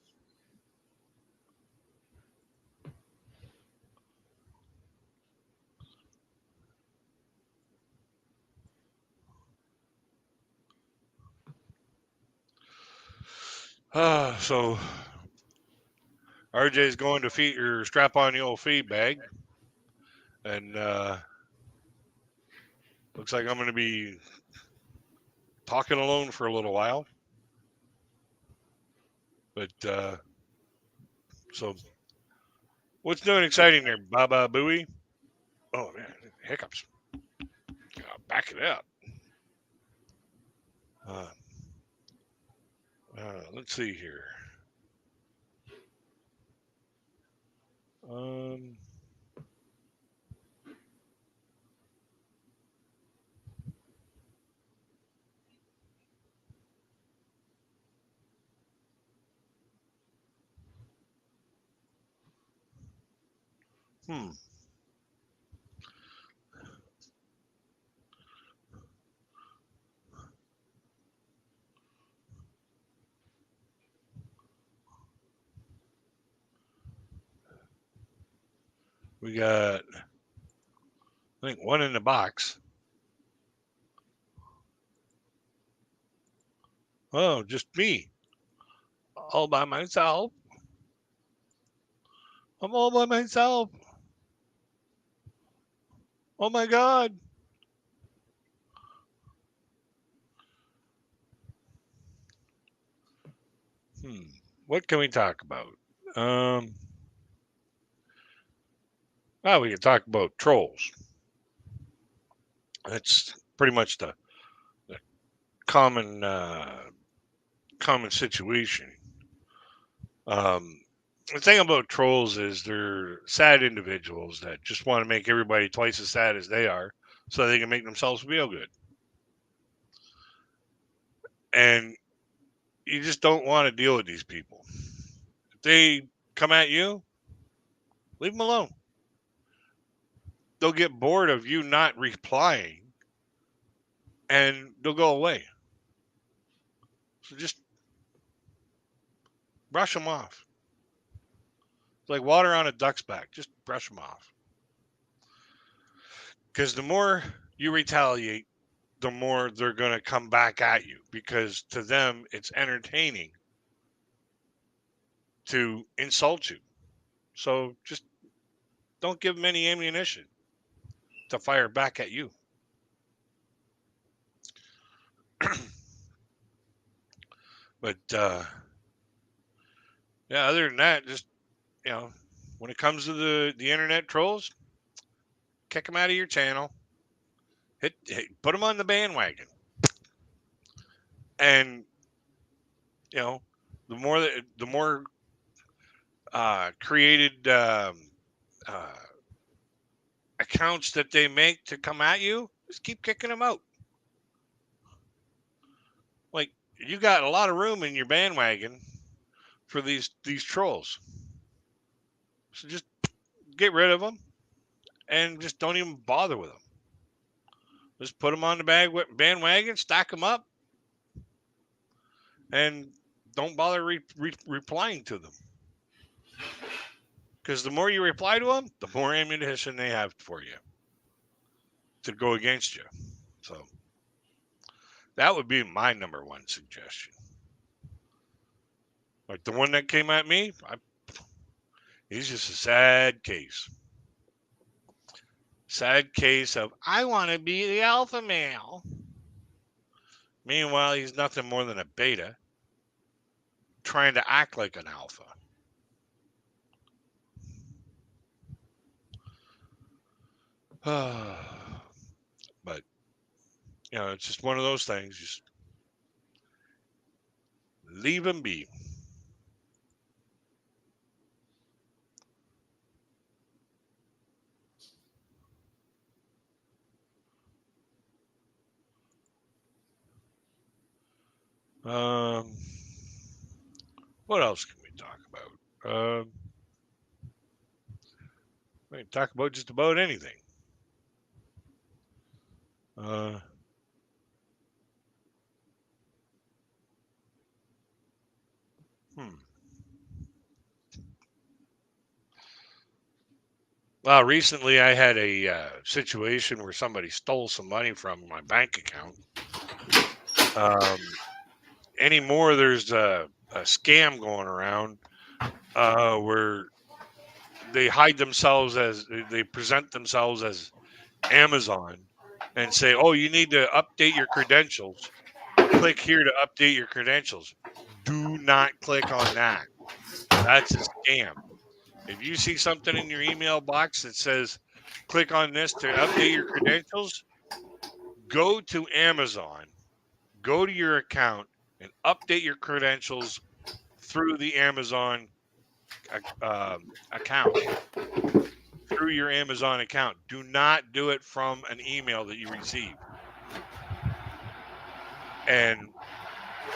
So RJ's going to feed or strap on the old feed bag, and looks like I'm going to be talking alone for a little while. But so what's new and exciting there, Baba Booey? Oh man, hiccups. Back it up. Let's see here. We got, I think, one in the box. Oh, just me. All by myself. I'm all by myself. Oh my God. What can we talk about? Well, we can talk about trolls. That's pretty much the common situation. The thing about trolls is they're sad individuals that just want to make everybody twice as sad as they are so they can make themselves feel good. And you just don't want to deal with these people. If they come at you, leave them alone. They'll get bored of you not replying and they'll go away. So just brush them off. It's like water on a duck's back. Just brush them off. Because the more you retaliate, the more they're going to come back at you. Because to them, it's entertaining to insult you. So just don't give them any ammunition to fire back at you. But yeah, other than that, just, you know, when it comes to the internet trolls, kick them out of your channel. Put them on the bandwagon. And, you know, the more created accounts that they make to come at you, just keep kicking them out. Like, you got a lot of room in your bandwagon for these trolls. So just get rid of them and just don't even bother with them. Just put them on the bandwagon, stack them up, and don't bother replying to them. Because the more you reply to them, the more ammunition they have for you to go against you. So that would be my number one suggestion. Like the one that came at me, he's just a sad case. Sad case of, I want to be the alpha male. Meanwhile, he's nothing more than a beta trying to act like an alpha. But, you know, it's just one of those things. Just leave him be. What else can we talk about? We can talk about just about anything. Well, recently I had a situation where somebody stole some money from my bank account. Anymore, there's a scam going around where they hide themselves as they present themselves as Amazon and say, "Oh, you need to update your credentials. Click here to update your credentials." Do not click on that. That's a scam. If you see something in your email box that says, "Click on this to update your credentials," go to Amazon, go to your account, and update your credentials through the Amazon account. Through your Amazon account. Do not do it from an email that you receive. And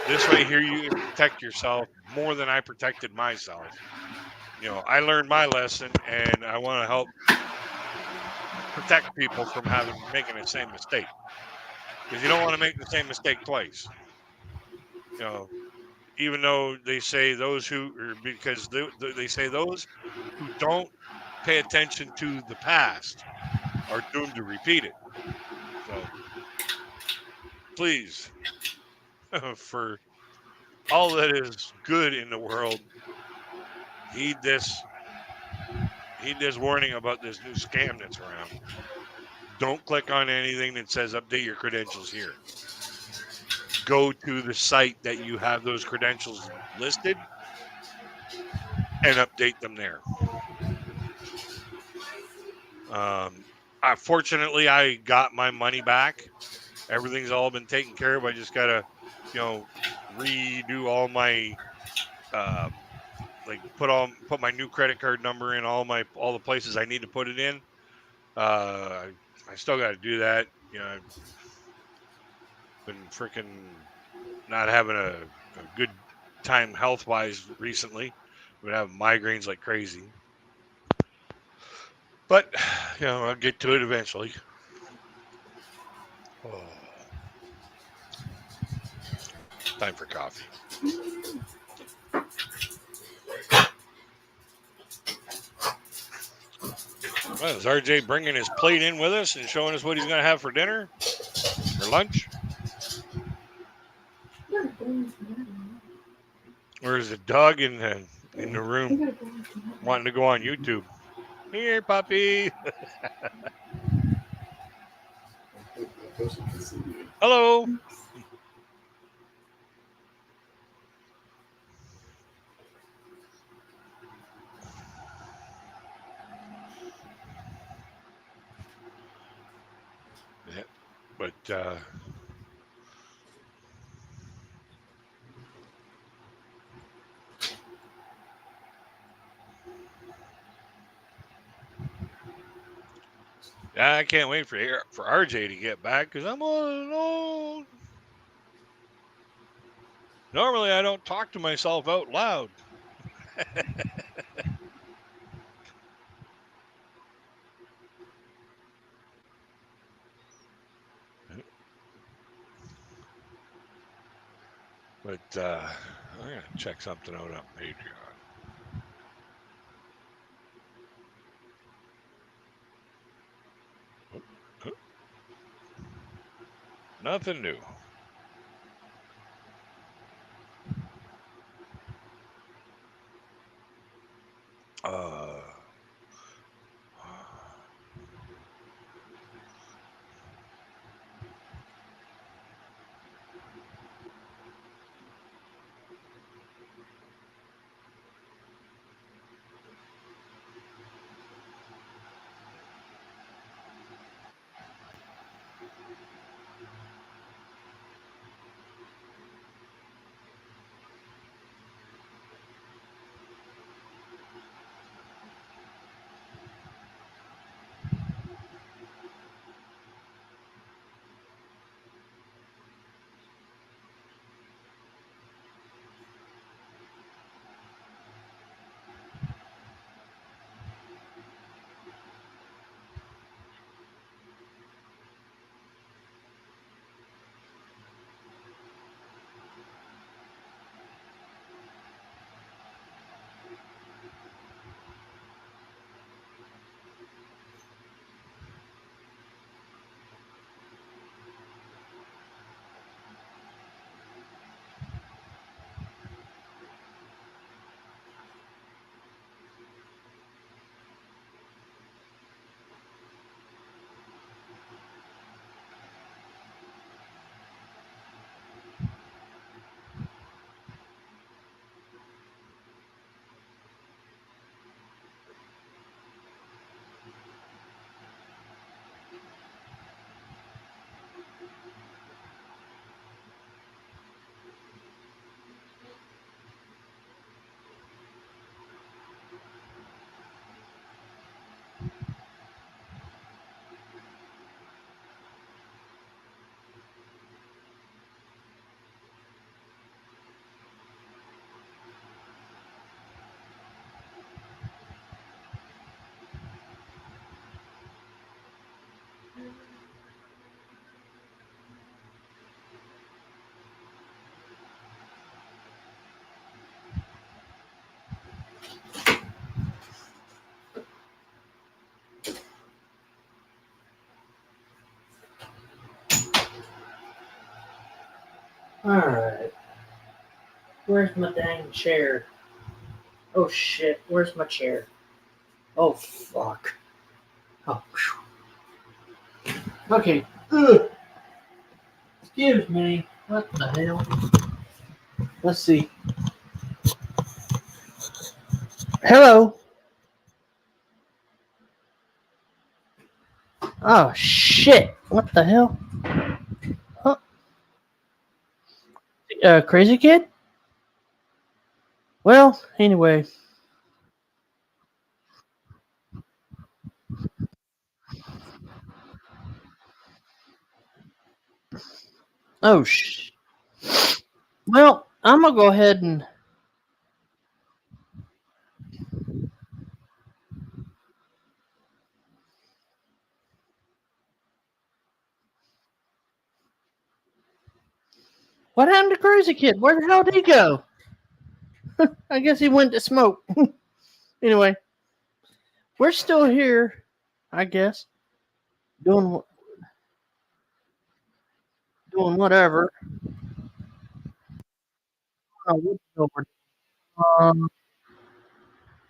this way here you can protect yourself more than I protected myself. I learned my lesson and I want to help protect people from making the same mistake. Because you don't want to make the same mistake twice. You know, even though they say because they say those who don't pay attention to the past are doomed to repeat it. So please, for all that is good in the world, heed this warning about this new scam that's around. Don't click on anything that says update your credentials here. Go to the site that you have those credentials listed and update them there. Fortunately, I got my money back. Everything's all been taken care of. I just gotta, redo all my, like put my new credit card number in all the places I need to put it in. I still got to do that. I've been freaking not having a good time health wise recently. I've been having migraines like crazy. But, I'll get to it eventually. Oh. Time for coffee. Well, is RJ bringing his plate in with us and showing us what he's going to have for dinner or lunch? Or is the dog in the room wanting to go on YouTube? Here, puppy. Hello. Yeah, but I can't wait for RJ to get back because I'm all alone. Normally, I don't talk to myself out loud. But I'm going to check something out on Patreon. Nothing new. Alright. Where's my dang chair? Oh shit, where's my chair? Oh fuck. Oh, phew. Okay. Ugh. Excuse me. What the hell? Let's see. Hello. Oh shit! What the hell? Huh? Crazy kid? Well, anyway. Oh Well, I'm gonna go ahead and. What happened to Crazy Kid? Where the hell did he go? I guess he went to smoke. Anyway, we're still here, I guess, doing whatever. Oh, what's over? Um,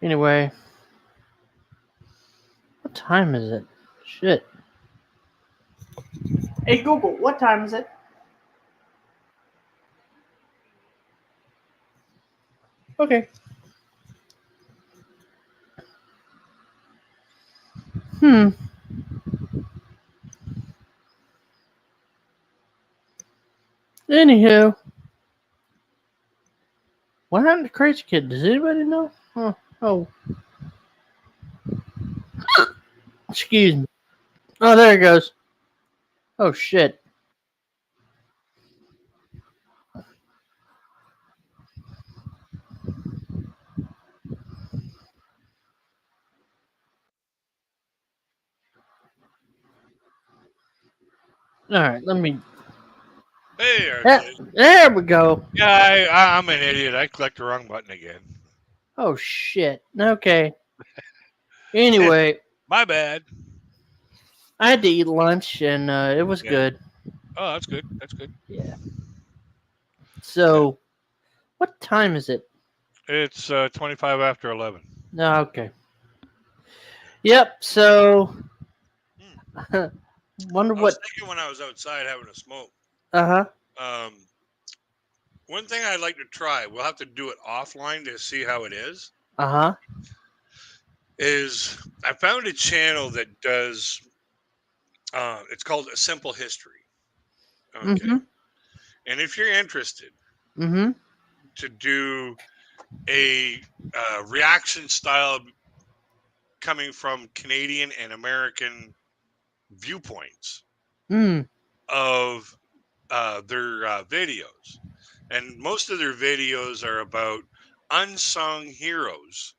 anyway, what time is it? Shit. Hey Google, what time is it? Okay. Hmm. Anywho, what happened to Crazy Kid? Does anybody know? Huh. Oh, excuse me. Oh, there it goes. Oh shit. All right, let me. Hey, Arcade. There we go. Yeah, I'm an idiot. I clicked the wrong button again. Oh shit. Okay. Anyway, My bad. I had to eat lunch and it was Yeah. good. Oh, that's good. That's good. Yeah. So, what time is it? It's 25 after 11. No, okay. Yep. So, wonder I was what. thinking when I was outside having a smoke. Uh huh. One thing I'd like to try, we'll have to do it offline to see how it is Uh I found a channel that does, it's called A Simple History. huh. Okay. Mm-hmm. And if you're interested Mm-hmm. to do a reaction style coming from Canadian and American viewpoints Mm. of their videos. And most of their videos are about unsung heroes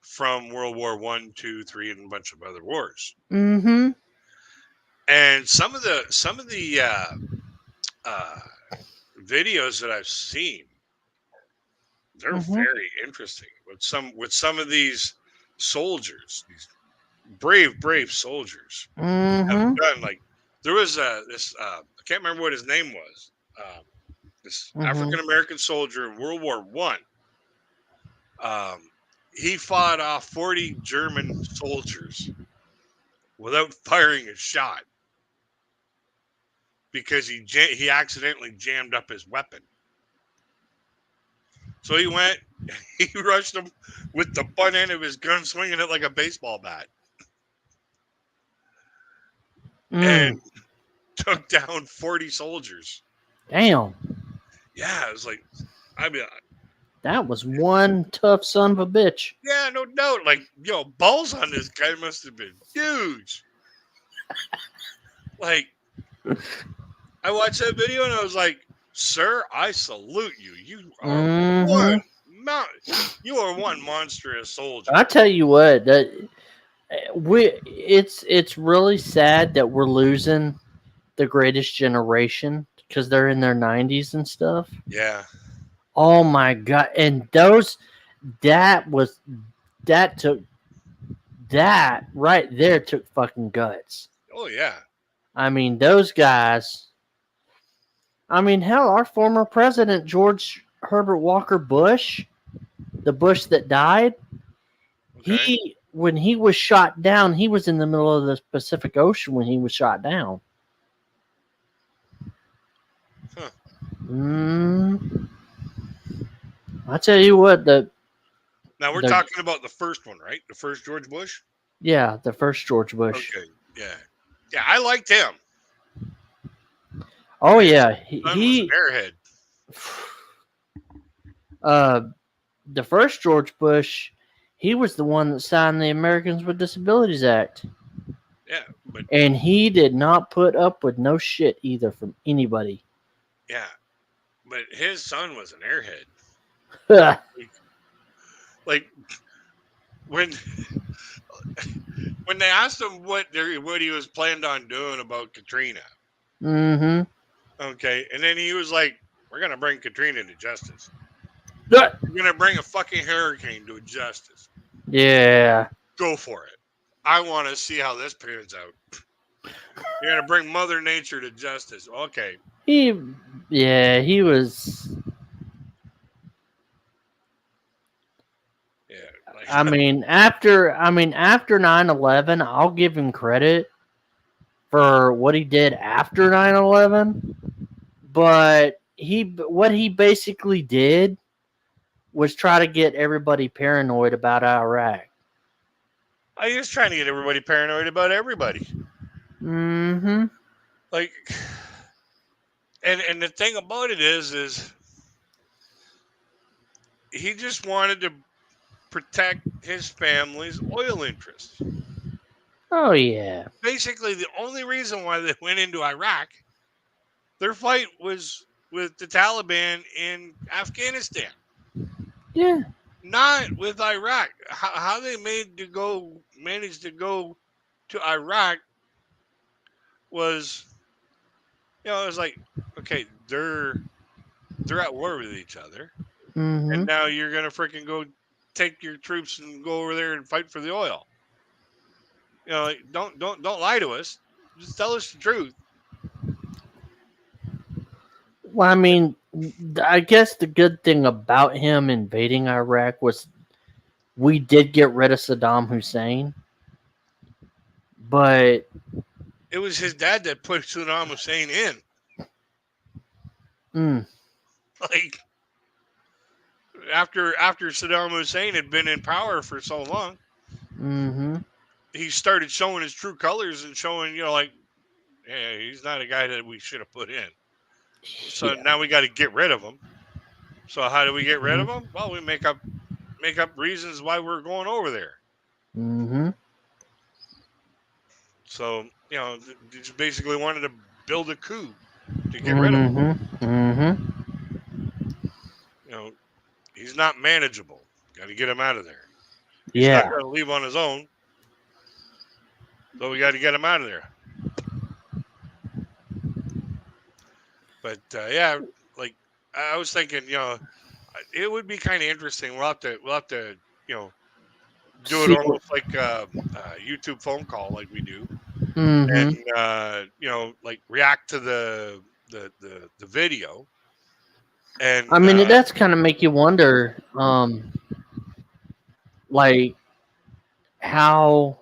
from World War One, Two, Three, and a bunch of other wars. Mm-hmm. And some of the uh, videos that I've seen, they're Mm-hmm. very interesting with some of these soldiers, these brave soldiers have Mm-hmm. done. Like there was this I can't remember what his name was. This Mm-hmm. African American soldier in World War One. He fought off 40 German soldiers without firing a shot because he accidentally jammed up his weapon. So he went, he rushed him with the butt end of his gun, swinging it like a baseball bat, and Mm. took down 40 soldiers. Damn. Yeah, it was like, I mean, That was one tough son of a bitch. yeah, no doubt. Like, balls on this guy must have been huge. Like, I watched that video and I was like, sir, I salute you. You are Mm-hmm. you are one monstrous soldier. I tell you what, it's really sad that we're losing the greatest generation because they're in their 90s and stuff. Yeah. Oh my god! And that took that right there took fucking guts. Oh yeah. I mean, those guys. I mean, hell, our former president, George Herbert Walker Bush, the Bush that died, Okay. when he was shot down, he was in the middle of the Pacific Ocean when he was shot down. Huh. I tell you what, Now we're The- talking about the first one, right? The first George Bush. the first George Bush. Okay. Yeah. Yeah, I liked him. Oh yeah, Son was an airhead. the first George Bush, he was the one that signed the Americans with Disabilities Act. Yeah, but And he did not put up with no shit either from anybody. yeah, but his son was an airhead. Like when when they asked him what he was planned on doing about Katrina, Mm-hmm. okay, and then he was like, "We're gonna bring Katrina to justice. We're gonna bring a fucking hurricane to justice. Yeah. Go for it. I want to see how this pans out. You're gonna bring Mother Nature to justice. Okay, He was. yeah. Like, I mean, after 9/11, I'll give him credit for what he did after 9/11, but what he basically did was try to get everybody paranoid about Iraq. I was trying to get everybody paranoid about everybody. Mm-hmm. Like, and the thing about it is he just wanted to protect his family's oil interests. Oh yeah. Basically, the only reason why they went into Iraq, their fight was with the Taliban in Afghanistan, Yeah. not with Iraq. How they managed to go to Iraq was, it was like, okay, they're at war with each other, Mm-hmm. and now you're gonna freaking go take your troops and go over there and fight for the oil. Like, don't lie to us. Just tell us the truth. Well, I mean, I guess the good thing about him invading Iraq was we did get rid of Saddam Hussein, but It was his dad that put Saddam Hussein in. Like, after Saddam Hussein had been in power for so long, mm-hmm. he started showing his true colors and showing, like, hey, he's not a guy that we should have put in. So Yeah. now we got to get rid of him. So how do we get rid of him? Well, we make up reasons why we're going over there. Mm-hmm. So, they just basically wanted to build a coup to get rid of him. Mm-hmm. He's not manageable. Got to get him out of there. He's Yeah. not going to leave on his own. So we got to get him out of there. But yeah, like I was thinking, it would be kind of interesting. We'll have to, do See it almost like a YouTube phone call, like we do, Mm-hmm. and like react to the video. And I mean, it does kind of make you wonder, like how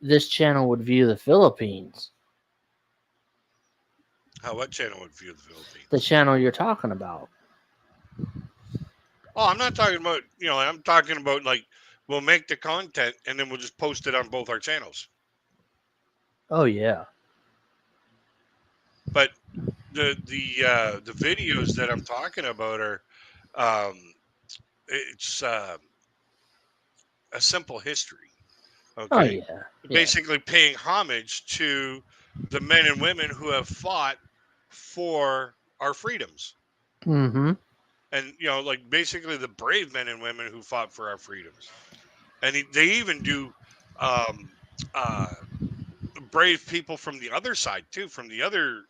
this channel would view the Philippines. what channel would view the Philippines? The channel you're talking about. Oh, I'm not talking about, I'm talking about, like, we'll make the content and then we'll just post it on both our channels. Oh yeah. But the videos that I'm talking about are, it's a simple history. Okay. Oh yeah. Basically paying homage to the men and women who have fought for our freedoms. Mm-hmm. And, like, basically the brave men and women who fought for our freedoms. And they even do brave people from the other side too, from the other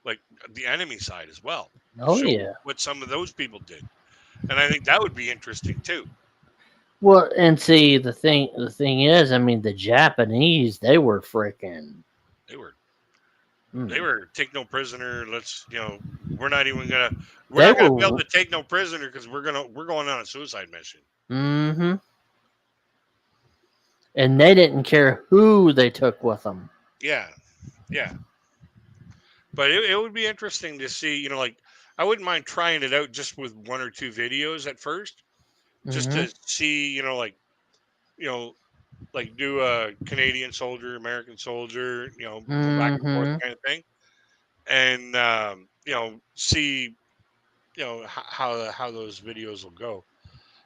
like the enemy side as well. Oh Show yeah. what some of those people did. And I think that would be interesting too. Well, and see, the thing is, I mean, the Japanese, they were freaking. They were They were take no prisoner. Let's, we're not even gonna. We're They not gonna were- be able to take no prisoner because we're going on a suicide mission. Mm-hmm. And they didn't care who they took with them. Yeah, yeah. But it would be interesting to see. Like I wouldn't mind trying it out just with 1 or 2 videos at first, just Mhm. to see. You know, like do a Canadian soldier, American soldier. Go back and forth Mhm. kind of thing, and see how those videos will go.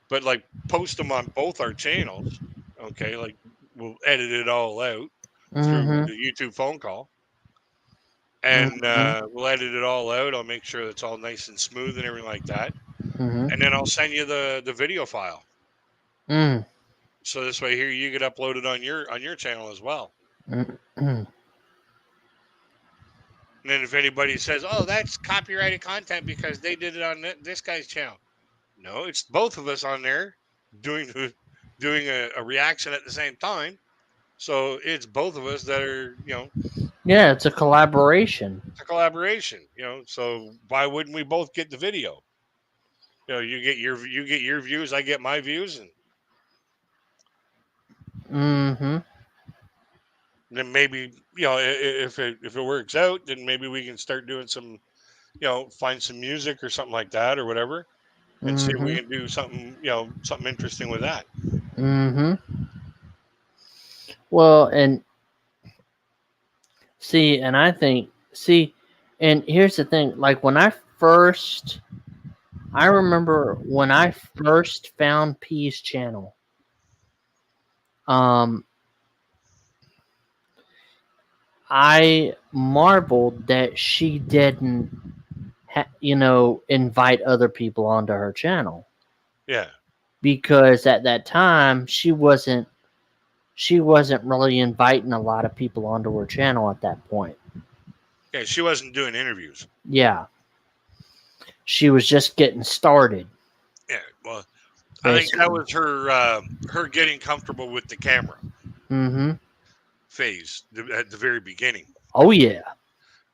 But like post them on both our channels. Okay, like we'll edit it all out through Mhm. the YouTube phone call, and Mhm. we'll edit it all out. I'll make sure it's all nice and smooth and everything like that, Mhm. and then I'll send you the video file. Mm. So this way here you get uploaded on your channel as well. Mm. Mm. And then if anybody says, "Oh, that's copyrighted content because they did it on this guy's channel," no, it's both of us on there doing a reaction at the same time. So it's both of us that are, Yeah, it's a collaboration. it's a collaboration. So why wouldn't we both get the video? You get your views, I get my views, and Mhm. then maybe if it works out, then maybe we can start doing some, find some music or something like that or whatever, and see if we Mhm. can do something, something interesting with that. Mhm. Well, and see, and I think, and here's the thing. Like I remember when I first found P's channel. Um, I marveled that she didn't, invite other people onto her channel, Yeah, because at that time she wasn't really inviting a lot of people onto her channel at that point. yeah. She wasn't doing interviews. Yeah, she was just getting started. Yeah, well, I think that Basically. was her getting comfortable with the camera Mm-hmm. phase at the very beginning. Oh yeah.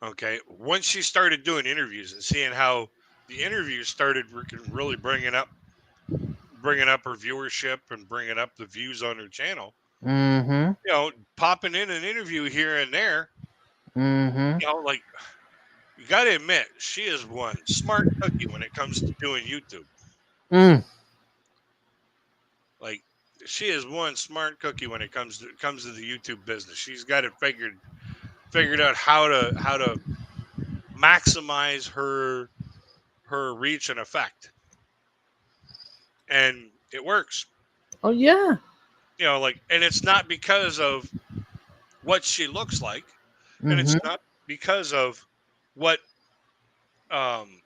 Okay, once she started doing interviews and seeing how the interviews started really bringing up her viewership and bringing up the views on her channel, Mm-hmm. popping in an interview here and there, Mm-hmm. like you got to admit she is one smart cookie when it comes to doing YouTube. Mm. Like she is one smart cookie when it comes to the YouTube business. She's got it figured out how to maximize her reach and effect, and it works. Oh yeah. And it's not because of what she looks like, and it's Mm-hmm. not because of what um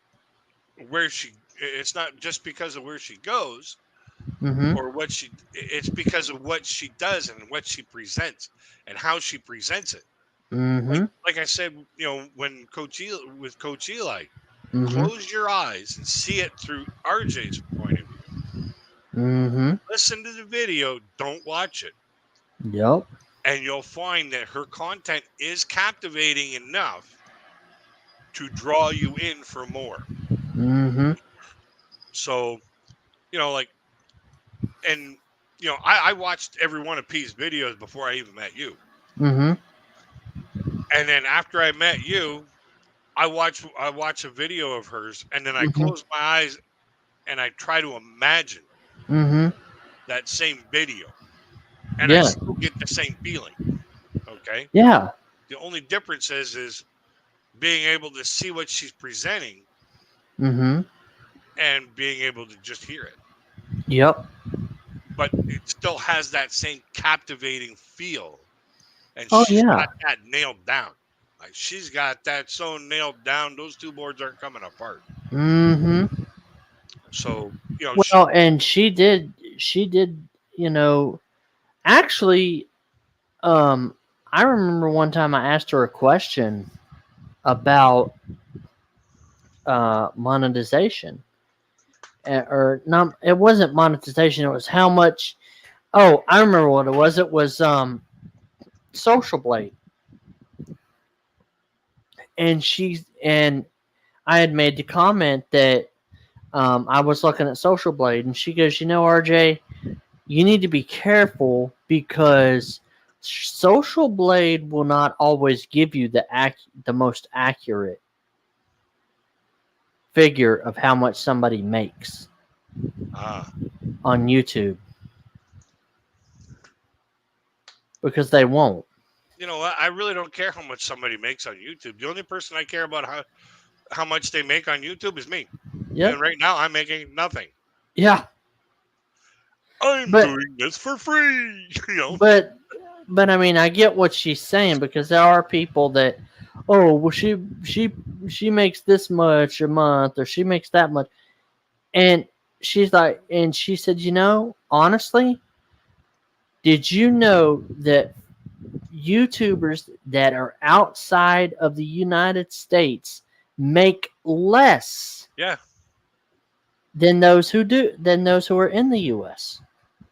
where she. It's not just because of where she goes Mm-hmm. or what she. It's because of what she does and what she presents and how she presents it. Mm-hmm. Like I said, when with Coach Eli, Mm-hmm. close your eyes and see it through RJ's point of view. Mm-hmm. Listen to the video, don't watch it. Yep. And you'll find that her content is captivating enough to draw you in for more. Mm-hmm. So, like, and, I watched every one of P's videos before I even met you. Mm-hmm. And then after I met you, I watch a video of hers and then I Mm-hmm. close my eyes and I try to imagine Mm-hmm. that same video. And I Yeah. still get the same feeling. Okay. Yeah. The only difference is being able to see what she's presenting Mm-hmm. and being able to just hear it. Yep. But it still has that same captivating feel. And Oh, she's yeah. got that nailed down. Like she's got that so nailed down, those two boards aren't coming apart. Mm-hmm. So, Well, and she did, actually, I remember one time I asked her a question about monetization. Or not, it wasn't monetization, it was how much. Oh, I remember what it was. It was Social Blade. and I had made the comment that I was looking at Social Blade, and she goes, RJ, you need to be careful because Social Blade will not always give you the most accurate figure of how much somebody makes Ah, on YouTube because they won't. you know what? I really don't care how much somebody makes on YouTube. The only person I care about how much they make on YouTube is me. Yep. And right now, I'm making nothing. Yeah. I'm But- doing this for free. You know. But I mean, I get what she's saying because there are people that, oh, well, she makes this much a month or she makes that much, and she's like, and she said, honestly, did you know that YouTubers that are outside of the United States make less Yeah. than those who are in the US?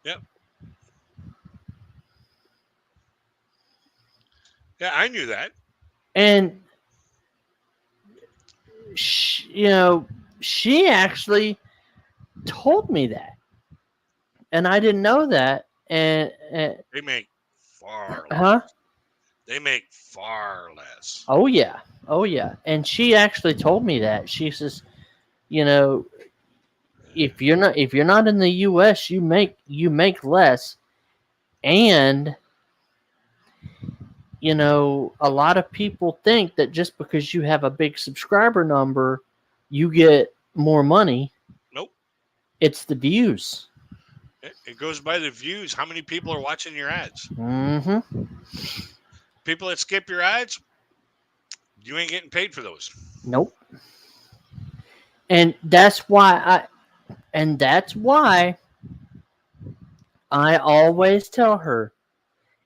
Yep. Yeah, I knew that. And she actually told me that, and I didn't know that. And They make far less. huh? They make far less. Oh yeah, and she actually told me that. She says, if you're not in the U.S., you make less, and a lot of people think that just because you have a big subscriber number, you get more money. Nope. It's the views. It goes by the views. How many people are watching your ads? Mm-hmm. People that skip your ads, you ain't getting paid for those. Nope. And that's why I always tell her,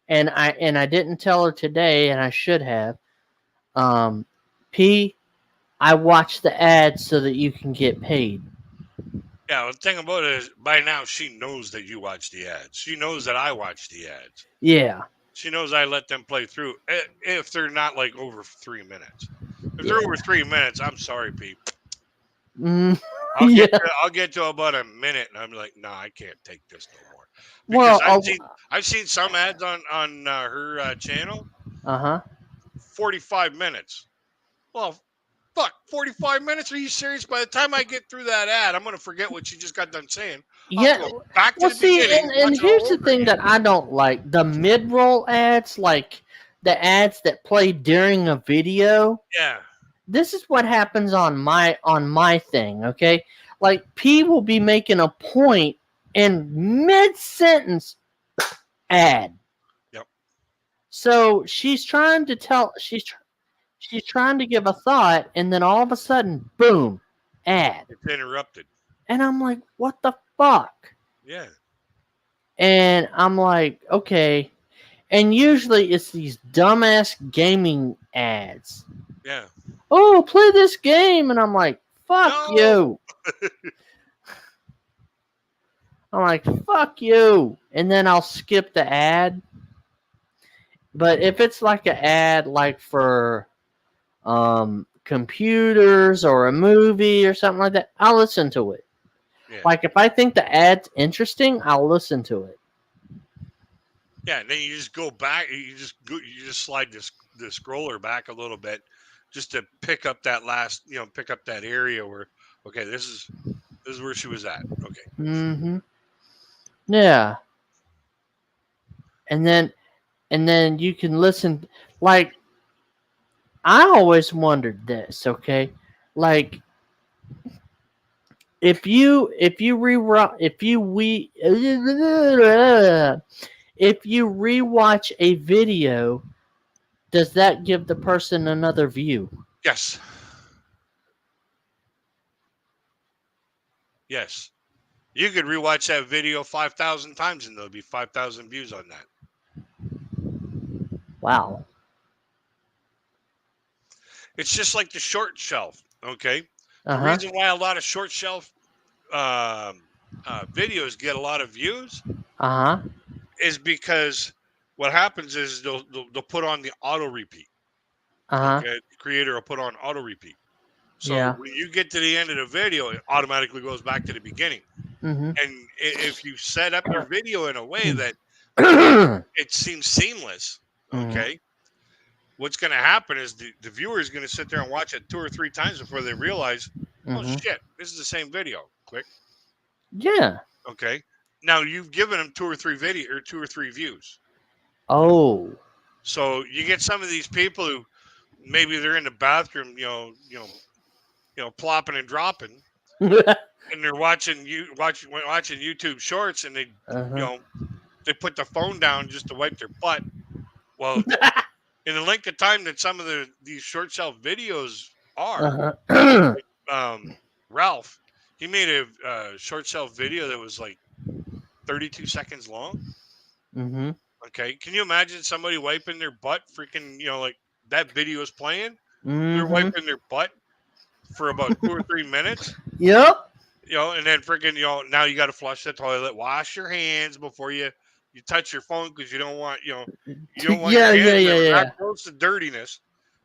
and I didn't tell her today, and I should have. P, I watch the ads so that you can get paid. Yeah, the thing about it is, by now she knows that you watch the ads. She knows that I watch the ads. Yeah. She knows I let them play through if they're not like over 3 minutes. If they're over 3 minutes, I'm sorry, Pete. Mm, I'll get to about a minute, and I'm like, no, I can't take this no more. well, Because I've seen some ads on her channel. 45 minutes. Well, fuck, 45 minutes? Are you serious? By the time I get through that ad, I'm gonna forget what you just got done saying. I'll yeah. go back to Well, the see, beginning. and watch it here's all the over thing again. that I don't like: the mid-roll ads, like the ads that play during a video. Yeah. This is what happens on my thing, okay? Like P will be making a point in mid-sentence ad. Yep. So she's trying to give a thought, and then all of a sudden, boom, ad. It's interrupted. And I'm like, what the fuck? Yeah. And I'm like, okay. And usually it's these dumbass gaming ads. Yeah. Oh, play this game. And I'm like, fuck No. you. I'm like, fuck you. And then I'll skip the ad. But if it's like an ad like for computers or a movie or something like that, I'll listen to it. Yeah. Like if I think the ad's interesting, I'll listen to it. Yeah, and then you just go back. You just slide the scroller back a little bit, just to pick up that last, pick up that area where, okay, this is where she was at. Okay. Mm-hmm. Yeah. And then you can listen. Like I always wondered this. Okay, like if you rewatch a video, does that give the person another view? Yes. Yes. You could rewatch that video 5,000 times and there'll be 5,000 views on that. Wow. It's just like the short shelf. Okay. The Uh-huh. reason why a lot of short shelf videos get a lot of views Uh-huh. is because what happens is they'll put on the auto repeat. Okay, the creator will put on auto repeat. So Yeah. when you get to the end of the video, it automatically goes back to the beginning. Mm-hmm. And if you set up your video in a way that mm-hmm. it seems seamless, okay, what's going to happen is the viewer is going to sit there and watch it 2 or 3 times before they realize, oh shit, this is the same video. Click. Yeah. Okay. Now you've given them 2 or 3 2 or 3 views. Oh. So you get some of these people who maybe they're in the bathroom, plopping and dropping, and they're watching YouTube Shorts, and they, they put the phone down just to wipe their butt. Well, in the length of time that some of these short shelf videos are, Ralph, he made a short shelf video that was like 32 seconds long. Mm-hmm. Okay, can you imagine somebody wiping their butt? Freaking, like that video is playing. Mm-hmm. They're wiping their butt for about 2 or 3 minutes. Yep. And then freaking, now you got to flush the toilet, wash your hands before you touch your phone, because you don't want, you don't want your hands that close to dirtiness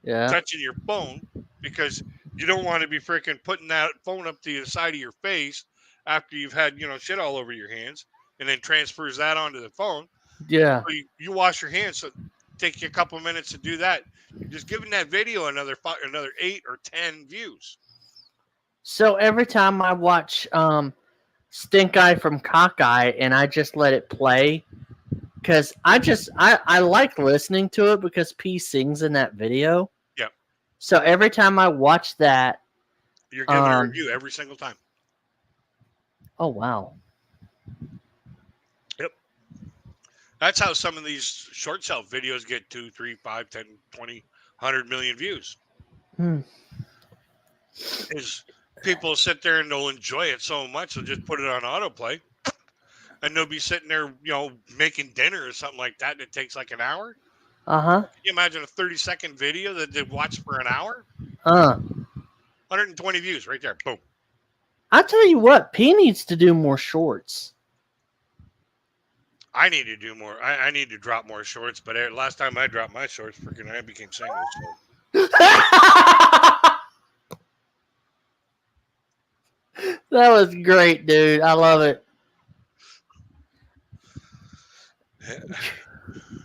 touching your phone, because you don't want to be freaking putting that phone up to the side of your face after you've had, shit all over your hands, and then transfers that onto the phone. Yeah. So you wash your hands, so take you a couple of minutes to do that. You're just giving that video another 8 or 10 views. So every time I watch Stink Eye from Cockeye and I just let it play, because I like listening to it because P sings in that video. Yep. So every time I watch that, you're giving a review every single time. Oh wow. Yep. That's how some of these short shelf videos get 2, 3, 5, 10, 20, 100 million views. Is people sit there and they'll enjoy it so much, they'll just put it on autoplay, and they'll be sitting there, making dinner or something like that, and it takes like an hour. Can you imagine a 30-second video that they watch for an hour? 120 views right there. Boom. I tell you what, P needs to do more shorts. I need to do more. I need to drop more shorts, but last time I dropped my shorts, freaking, I became single. So. That was great, dude. I love it.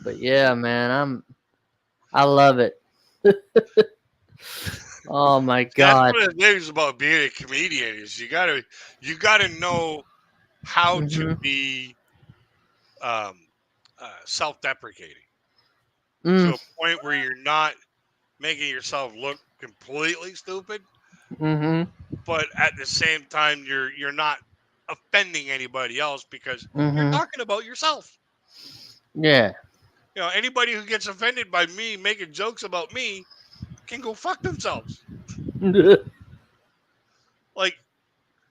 But yeah, man, I love it. Oh my god. That's one of the things about being a comedian is you gotta know how to be self-deprecating to a point where you're not making yourself look completely stupid, but at the same time you're not offending anybody else, because you're talking about yourself. Yeah. Anybody who gets offended by me making jokes about me can go fuck themselves. Like,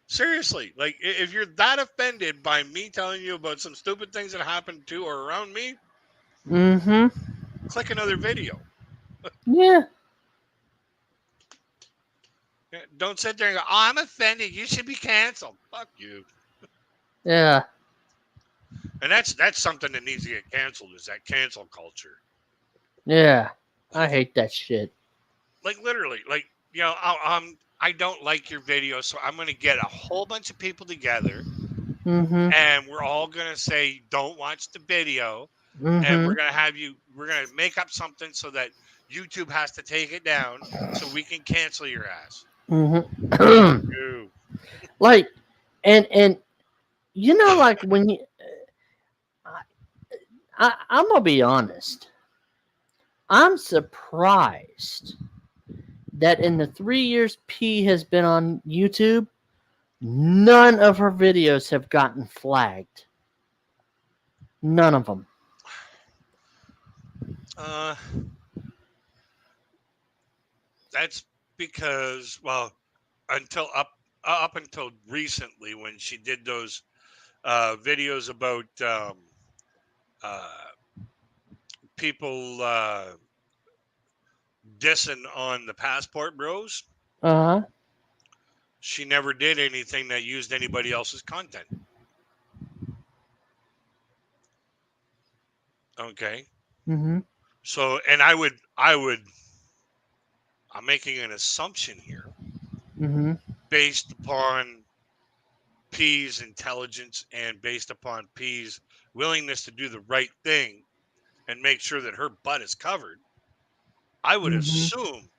seriously, like, if you're that offended by me telling you about some stupid things that happened to or around me, click another video. Yeah. Don't sit there and go, oh, I'm offended, you should be canceled. Fuck you. Yeah. And that's something that needs to get canceled, is that cancel culture. Yeah. I hate that shit. Like, literally, like, I don't like your video, so I'm going to get a whole bunch of people together, and we're all going to say, don't watch the video, and we're going to make up something so that YouTube has to take it down so we can cancel your ass. Like, and like when you, I'm going to be honest. I'm surprised that in the 3 years P has been on YouTube, none of her videos have gotten flagged. None of them. That's because, well, up until recently, when she did those videos about people dissing on the Passport Bros, she never did anything that used anybody else's content. Okay. So, and I would I'm making an assumption here Mm-hmm. based upon P's intelligence and based upon P's willingness to do the right thing and make sure that her butt is covered. I would Mm-hmm. assume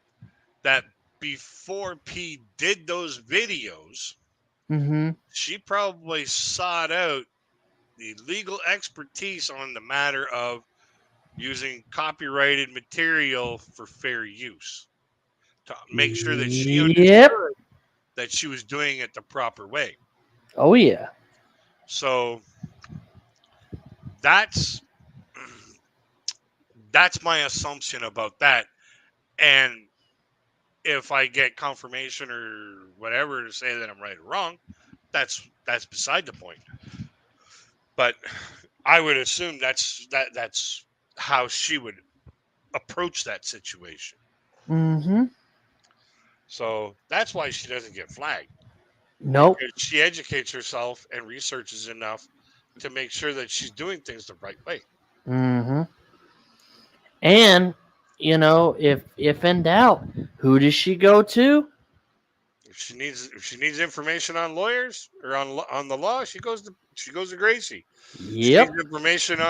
that before P did those videos, Mm-hmm. she probably sought out the legal expertise on the matter of using copyrighted material for fair use to make sure that she Yep. understood that she was doing it the proper way. Oh yeah. So that's that's my assumption about that. And if I get confirmation or whatever to say that I'm right or wrong, that's beside the point. But I would assume that's how she would approach that situation. Mm-hmm. So that's why she doesn't get flagged. Nope. Because she educates herself and researches enough to make sure that she's doing things the right way. Mm-hmm. And if in doubt, who does she go to? If she needs information on lawyers or on the law, she goes to Gracie. She Yep. needs information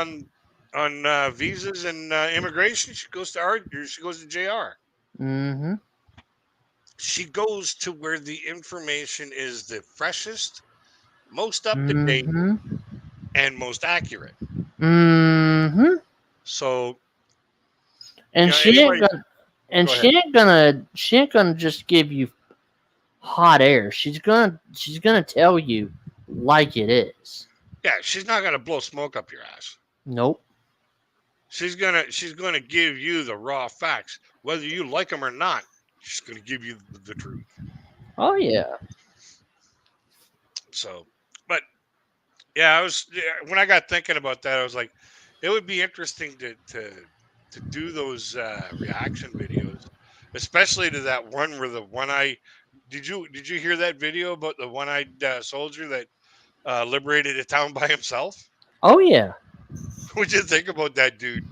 on visas and immigration. She goes to JR. Mm-hmm. She goes to where the information is the freshest, most up to date, Mm-hmm. and most accurate. Mm-hmm. So, And she anybody, ain't gonna and go she ahead. ain't gonna just give you hot air. She's gonna tell you like it is. Yeah, she's not gonna blow smoke up your ass. Nope. She's gonna give you the raw facts, whether you like them or not. She's gonna give you the truth. Oh yeah. So, but yeah, when I got thinking about that, I was like, it would be interesting to do those reaction videos, especially to that one where the one-eyed. Did you hear that video about the one-eyed soldier that liberated a town by himself? Oh yeah. What'd you think about that dude?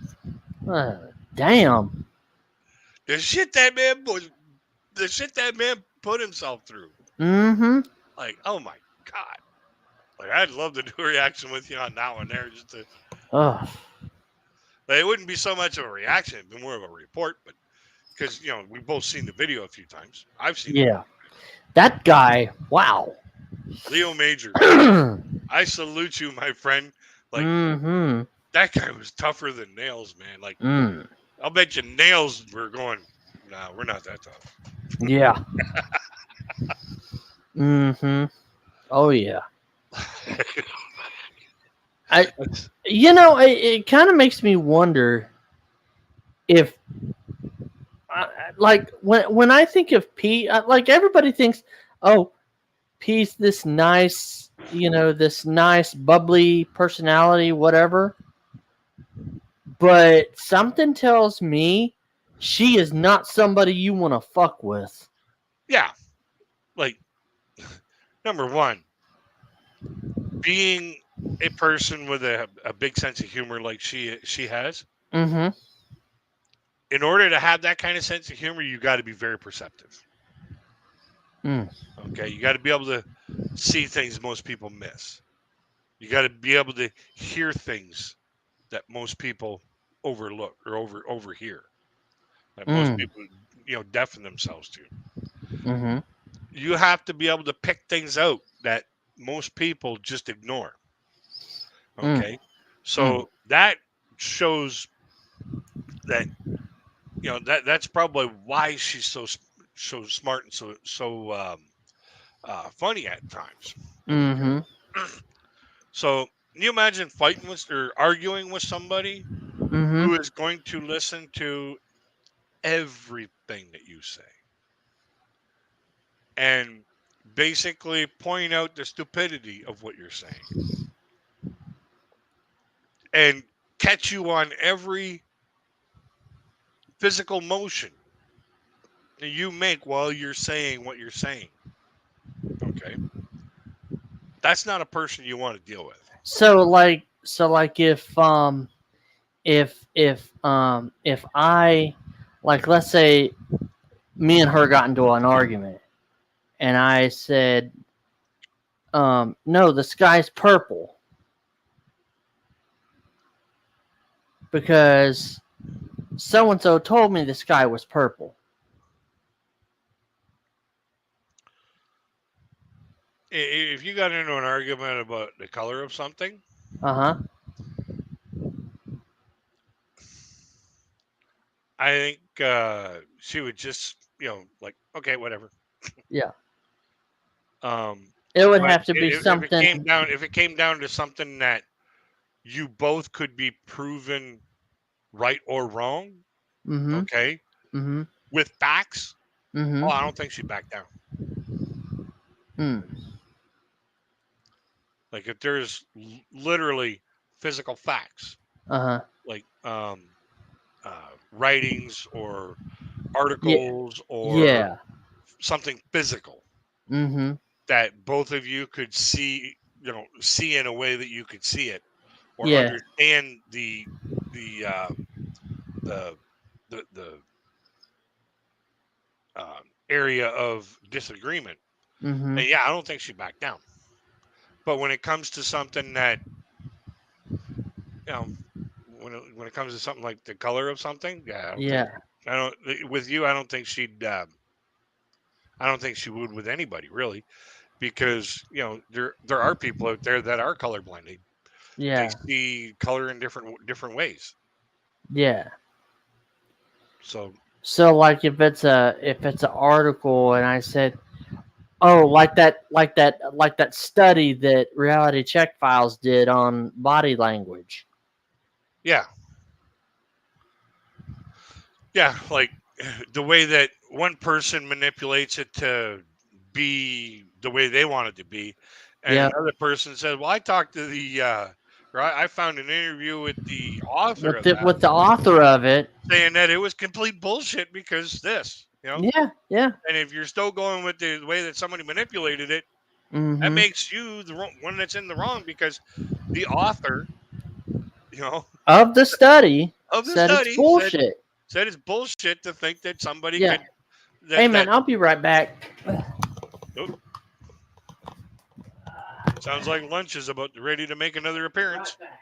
Damn. The shit that man put himself through. Mm-hmm. Like, oh my god. Like, I'd love to do a reaction with you on that one there, just to. Oh. Like, it wouldn't be so much of a reaction, it'd be more of a report, but because we've both seen the video a few times. I've seen Yeah. That guy. Wow. Leo Major. I salute you, my friend. Like, mm-hmm. that guy was tougher than Nails, man. Like, Mm. I'll bet you Nails were going, nah, we're not that tough. Yeah. Mm-hmm. Oh yeah. It kind of makes me wonder if, like, when I think of P, like everybody thinks, oh, P's this nice, this nice bubbly personality, whatever. But something tells me she is not somebody you want to fuck with. Yeah. Like, number one, being a person with a big sense of humor like she has, Mm-hmm. in order to have that kind of sense of humor, you got to be very perceptive. Mm. Okay, you got to be able to see things most people miss. You got to be able to hear things that most people overlook or overhear. That most people, deafen themselves to. Mm-hmm. You have to be able to pick things out that most people just ignore. Okay, so that shows that that's probably why she's so smart and so funny at times. Mm-hmm. So can you imagine fighting with or arguing with somebody Mm-hmm. who is going to listen to everything that you say and basically point out the stupidity of what you're saying and catch you on every physical motion that you make while you're saying what you're saying? Okay, that's not a person you want to deal with. So if I, like, let's say me and her got into an argument, and I said, "No, the sky's purple because so and so told me the sky was purple." If you got into an argument about the color of something, Uh huh. I think she would just, like, okay, whatever. Yeah. Um, It would but have to be if it something. came down to something that you both could be proven right or wrong, Mm-hmm. okay, Mm-hmm. with facts, Mm-hmm. I don't think she'd back down. Hmm. Like if there's literally physical facts, Uh huh. like writings or Yeah. articles or Yeah. something physical Mm-hmm. that both of you could see, see in a way that you could see it or Yeah. understand the the the area of disagreement. Mm-hmm. And yeah, I don't think she backed down. But when it comes to something that, you know, when it comes to something like the color of something, yeah, Yeah. I don't with you. I don't think she'd. I don't think she would with anybody really, because there are people out there that are colorblind. They Yeah. see color in different ways. Yeah. So So like if it's an article and I said, "Oh, like that study that Reality Check Files did on body language." yeah, yeah, like the way that one person manipulates it to be the way they want it to be, and Yeah. another person says, "Well, I talked to or I found an interview with the author With of that, the author of it. saying that it was complete bullshit because this." Yeah. Yeah. And if you're still going with the way that somebody manipulated it, that Mm-hmm. makes you the one that's in the wrong because the author, you know, Of the study of the said it's study said bullshit. said it's bullshit to think that somebody Yeah. could Hey that man, that I'll be right back. oh, sounds like lunch is about ready to make another appearance. Right back.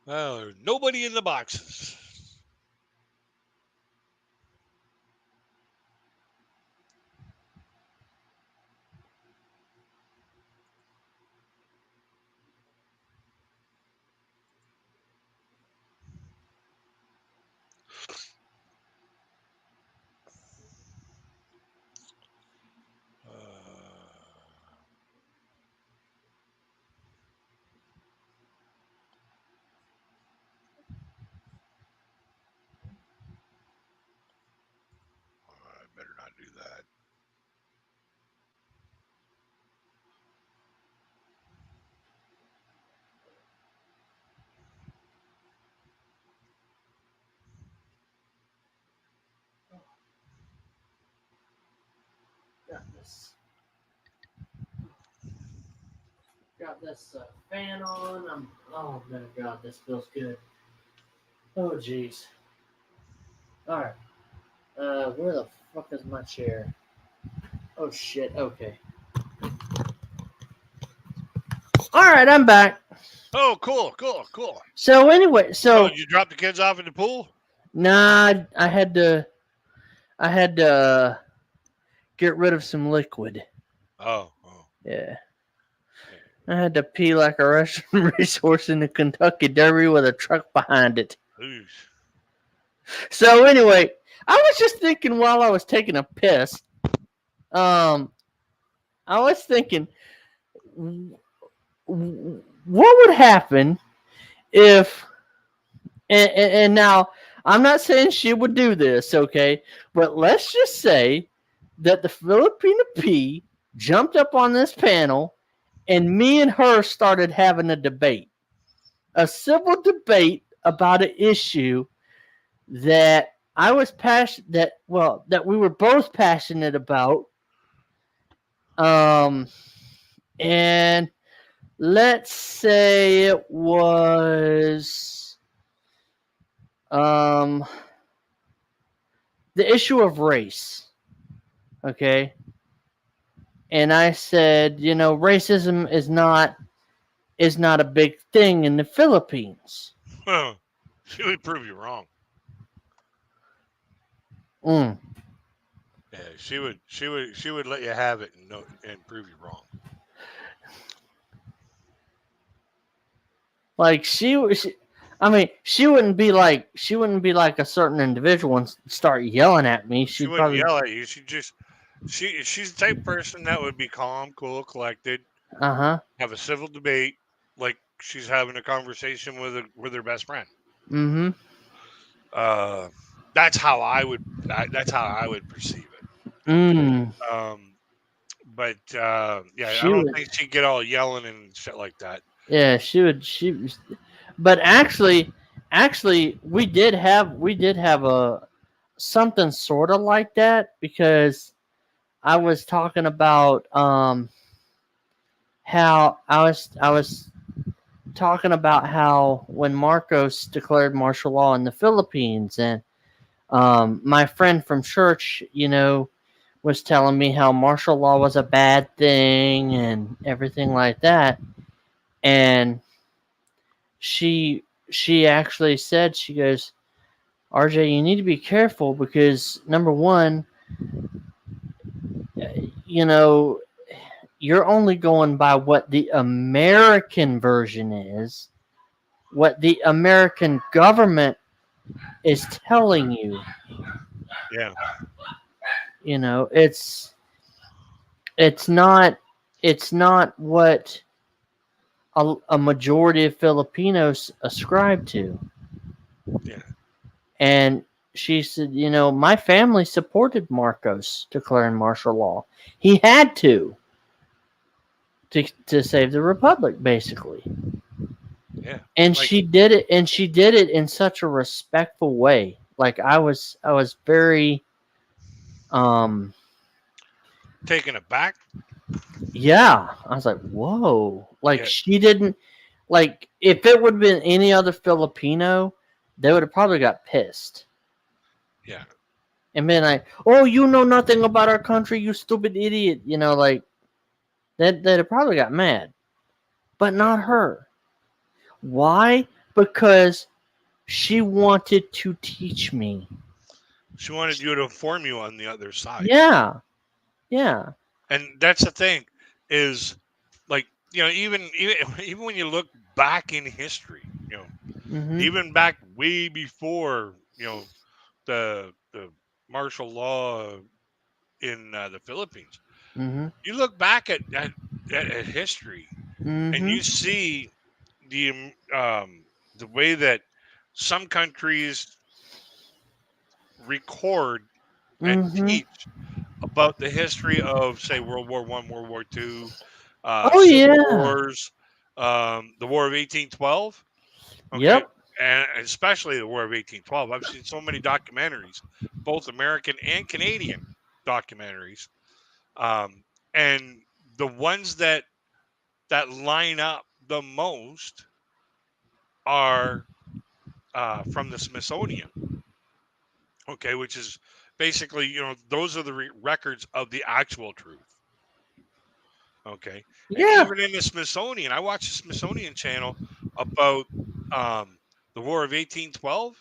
Well, nobody in the boxes. I better not do that. Got this. got this fan on. Oh my god, this feels good. Oh jeez. All right. Where the fuck is my chair? Oh shit. Okay. All right, I'm back. Oh, cool. So anyway, Oh, you dropped the kids off in the pool? nah, I had to get rid of some liquid. Oh. Yeah. I had to pee like a Russian racehorse in the Kentucky Derby with a truck behind it. Ooh. So anyway, I was just thinking while I was taking a piss. I was thinking, what would happen if? And now I'm not saying she would do this, okay? But let's just say that the Filipina P jumped up on this panel, and me and her started having a debate, a civil debate about an issue that I was passionate that we were both passionate about. And let's say it was the issue of race. Okay. And I said, racism is not a big thing in the Philippines. She would prove you wrong. Mm. Yeah, she would let you have it and prove you wrong. Like she wouldn't be like a certain individual and start yelling at me. She She'd wouldn't probably yell at you. She's the type of person that would be calm, cool, collected, have a civil debate like she's having a conversation with her best friend. Mm-hmm. That's how I would perceive it. Mm. But yeah, I She don't would. think she'd get all yelling and shit like that. Yeah, she would. But actually, we did have a something sort of like that, because I was talking about how I was talking about how when Marcos declared martial law in the Philippines, and my friend from church, was telling me how martial law was a bad thing and everything like that. And she actually said, she goes, RJ, you need to be careful, because number one, you're only going by what the American version is, what the American government is telling you. Yeah. It's not what a majority of Filipinos ascribe to. Yeah. And she said, my family supported Marcos declaring martial law. He had to save the republic, basically. Yeah. And she did it in such a respectful way. Like I was very taken aback. Yeah. I was like, whoa. Like Yeah. she didn't, like, if it would have been any other Filipino, they would have probably got pissed. Yeah. And been like, oh, you know nothing about our country, you stupid idiot. Like they'd have probably got mad. But not her. Why? Because she wanted to teach me. She wanted you to inform you on the other side. Yeah. Yeah. And that's the thing is, like, even when you look back in history, Mm-hmm. even back way before, the martial law in the Philippines, Mm-hmm. you look back at history, Mm-hmm. and you see the way that some countries record and Mm-hmm. teach about the history of, say, World War I, World War II, Oh, Civil yeah. Wars, the War of 1812. Okay, Yep. and especially the War of 1812. I've seen so many documentaries, both American and Canadian documentaries, and the ones that that line up the most are from the Smithsonian. Okay, which is basically, those are the records of the actual truth. Okay, and Yeah. even in the Smithsonian, I watched the Smithsonian channel about the War of 1812,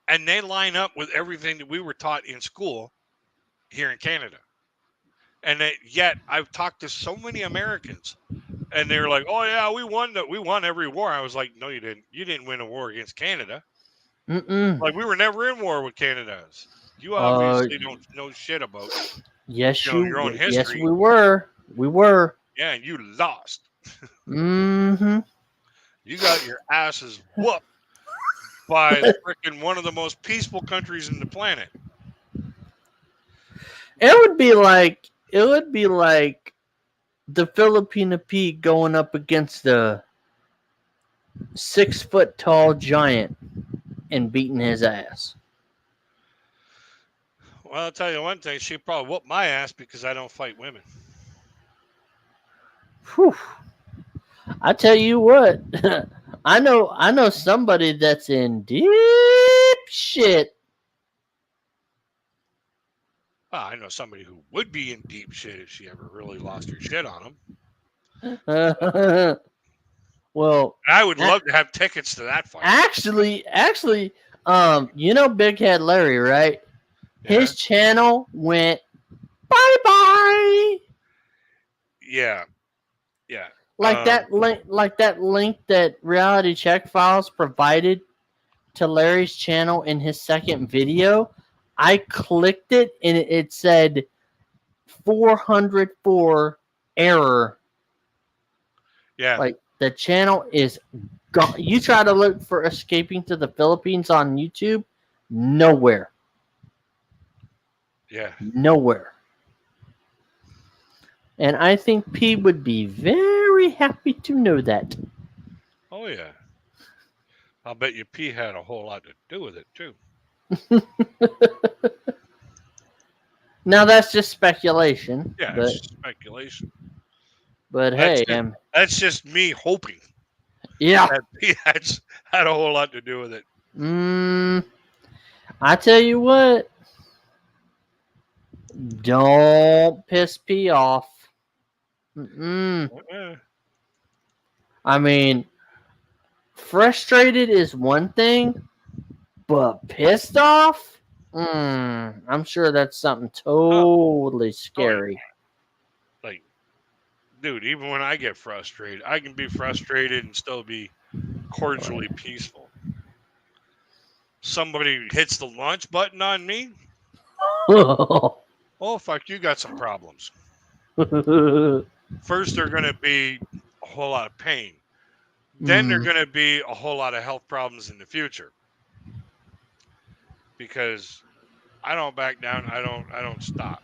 and they line up with everything that we were taught in school here in Canada. And yet, I've talked to so many Americans, and they're like, "Oh yeah, we won every war." I was like, "No, you didn't. You didn't win a war against Canada. Mm-mm. Like we were never in war with Canada. You Uh, obviously don't know shit about yes, your own yes, history. we were. We were. Yeah, and you lost. Mm-hmm. You got your asses whooped by freaking one of the most peaceful countries in the planet." It would be like the Filipino Pete going up against the 6 foot tall giant and beating his ass. Well, I'll tell you one thing. She probably whooped my ass because I don't fight women. Whew. I tell you what, I know somebody that's in deep shit. Well, I know somebody who would be in deep shit if she ever really lost her shit on him. Well, I would love to have tickets to that fight. actually, Big Head Larry, right? Yeah. His channel went bye bye. Yeah. Like that link that Reality Check Files provided to Larry's channel in his second video. I clicked it and it said 404 error. Yeah. Like the channel is gone. You try to look for Escaping to the Philippines on YouTube, nowhere. Yeah. Nowhere. And I think P would be very happy to know that. Oh yeah. I'll bet you P had a whole lot to do with it too. Now that's just speculation. Yeah, but, it's speculation. but That's hey, that's just me hoping yeah. that P had a whole lot to do with it. I tell you what, don't piss P off. Eh, I mean, frustrated is one thing, but pissed off? I'm sure that's something totally scary. Like, dude, even when I get frustrated, I can be frustrated and still be cordially peaceful. Somebody hits the launch button on me. Oh, fuck, you got some problems. First, they're going to be a whole lot of pain. Then they're going to be a whole lot of health problems in the future. Because I don't back down. I don't stop.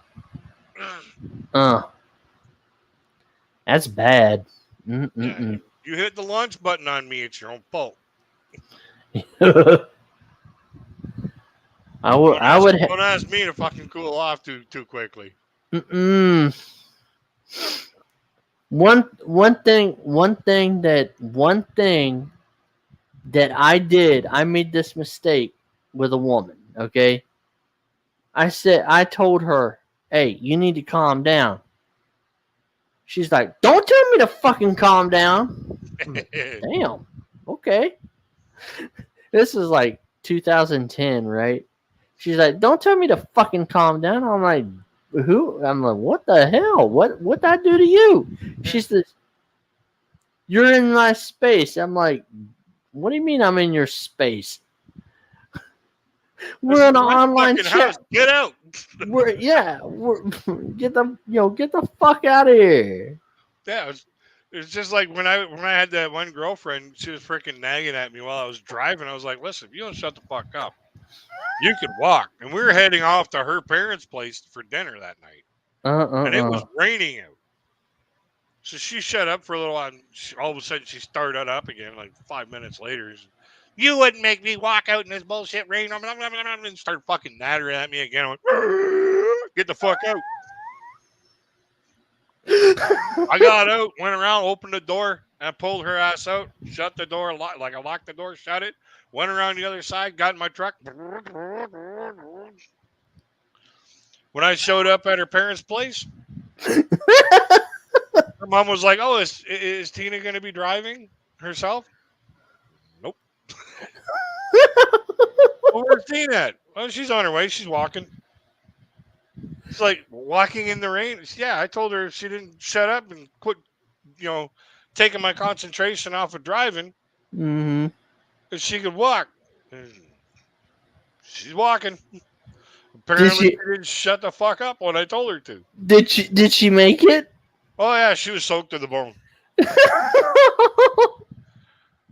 That's bad. Yeah, you hit the launch button on me, it's your own fault. Don't ask me to fucking cool off too quickly. One thing that I did, I made this mistake with a woman, okay? I told her, "Hey, you need to calm down." She's like, "Don't tell me to fucking calm down." Damn. Okay. This is like 2010, right? She's like, "Don't tell me to fucking calm down." I'm like, "Who?" I'm like, "What the hell? What did I do to you?" She says, "You're in my space." I'm like, "What do you mean I'm in your space?" We're in an online chat. House. Get out. We're get the fuck out of here. Yeah, it's just like when I had that one girlfriend, she was freaking nagging at me while I was driving. I was like, "Listen, if you don't shut the fuck up, you could walk." And we were heading off to her parents' place for dinner that night, and it was raining out. So she shut up for a little while, and all of a sudden she started up again. Like 5 minutes later, "You wouldn't make me walk out in this bullshit rain," and started fucking nattering at me again. I went, "Get the fuck out." I got out, went around, opened the door, and pulled her ass out. Shut the door, like I locked the door, shut it. Went around the other side, got in my truck. When I showed up at her parents' place, her mom was like, "Oh, is Tina going to be driving herself?" Nope. Well, where's Tina at? Well, she's on her way. She's walking. It's like walking in the rain. Yeah, I told her if she didn't shut up and quit, taking my concentration off of driving, Mm-hmm. that she could walk. And she's walking. Did Apparently, she she didn't shut the fuck up when I told her to. did she make it? Oh yeah, she was soaked to the bone.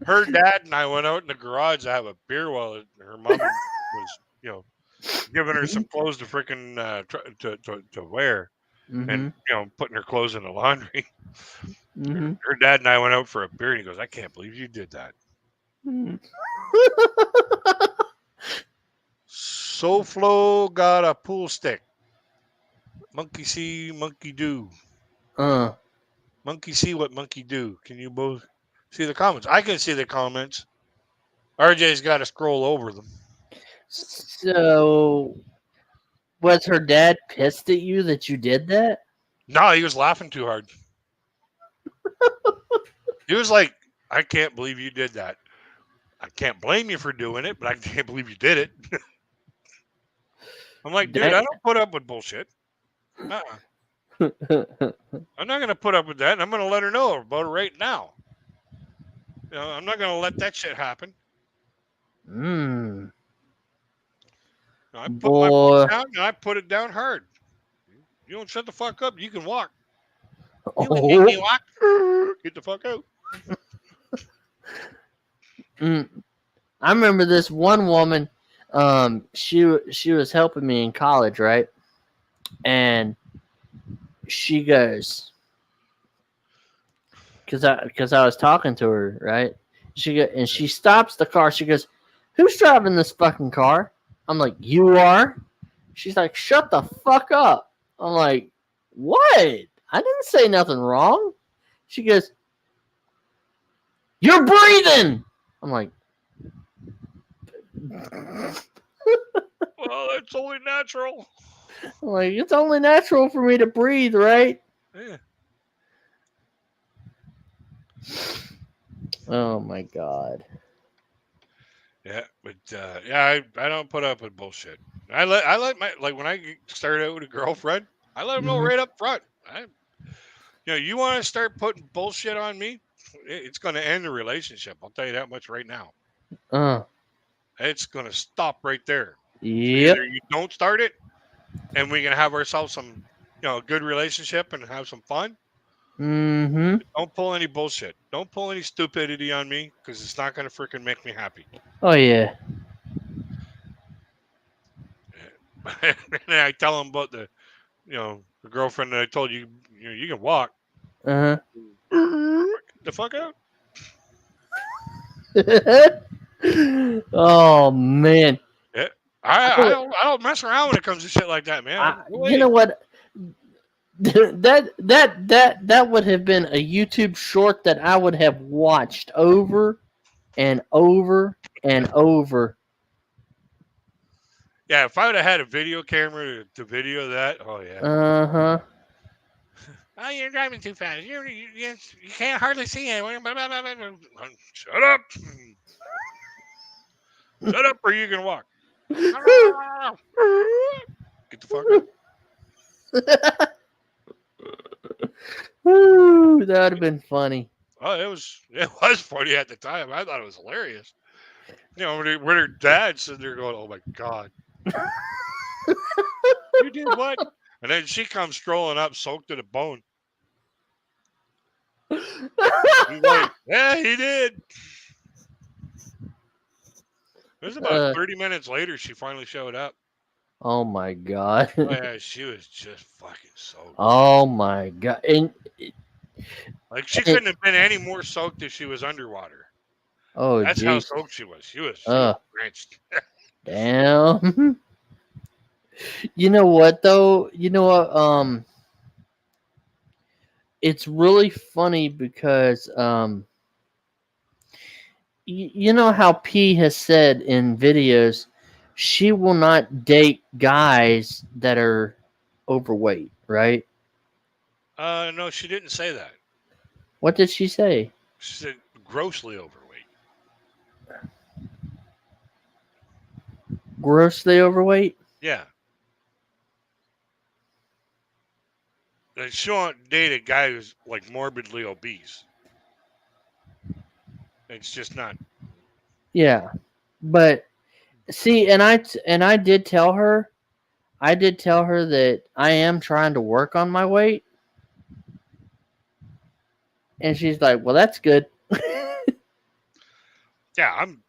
Her dad and I went out in the garage to have a beer while her mom was, giving her some clothes to freaking to wear, Mm-hmm. and putting her clothes in the laundry. Mm-hmm. Her dad and I went out for a beer, and he goes, "I can't believe you did that." SoFlo got a pool stick. Monkey see, monkey do. Monkey see what monkey do. Can you both see the comments? I can see the comments. RJ's got to scroll over them. So, was her dad pissed at you that you did that? No, he was laughing too hard. He was like, "I can't believe you did that. I can't blame you for doing it, but I can't believe you did it." I'm like, dude, I don't put up with bullshit. I'm not going to put up with that, and I'm going to let her know about it right now. I'm not going to let that shit happen. I put my foot down, and I put it down hard. You don't shut the fuck up, you can walk. You wouldn't make me walk. Get the fuck out. I remember this one woman. She was helping me in college, right? And she goes, because I was talking to her, right? She stops the car. She goes, "Who's driving this fucking car?" I'm like, "You are." She's like, "Shut the fuck up." I'm like, "What? I didn't say nothing wrong." She goes, "You're breathing." I'm like, Well, it's only natural. it's only natural for me to breathe, right? Yeah. Oh my god. Yeah, but I don't put up with bullshit. I let my, like, when I started out with a girlfriend, I let them know right up front. You want to start putting bullshit on me, it's going to end the relationship. I'll tell you that much right now. It's going to stop right there. Yep. Either you don't start it, and we can have ourselves some, good relationship and have some fun. Mm-hmm. Don't pull any bullshit. Don't pull any stupidity on me, because it's not going to freaking make me happy. Oh yeah. And I tell them about the girlfriend that I told you, you can walk. Uh-huh. The fuck out. Oh man. Yeah. I don't mess around when it comes to shit like that, man. You know what? That would have been a YouTube short that I would have watched over and over and over. Yeah, if I would have had a video camera to video that, oh yeah. Uh-huh. Oh, you're driving too fast. You can't hardly see it. Shut up. Shut up, or you can walk. Get the fuck up. Woo, that would have been funny. Oh, it was funny at the time. I thought it was hilarious. When her dad sitting there going, "Oh my god, you did what?" And then she comes strolling up, soaked to the bone. He's like, "Yeah, he did." It was about 30 minutes later she finally showed up. Oh my god. Oh, yeah, she was just fucking soaked. Oh my god. And like, she couldn't have been any more soaked if she was underwater. Oh, that's geez. how soaked she was. She was drenched. Damn. You know what though? You know what? it's really funny because you know how P has said in videos she will not date guys that are overweight, right? No, she didn't say that. What did she say? She said grossly overweight. Grossly overweight? Yeah. And she won't date a guy who's like morbidly obese. It's just not. Yeah. But see, and I did tell her that I am trying to work on my weight. And she's like, "Well, that's good." Yeah, I'm.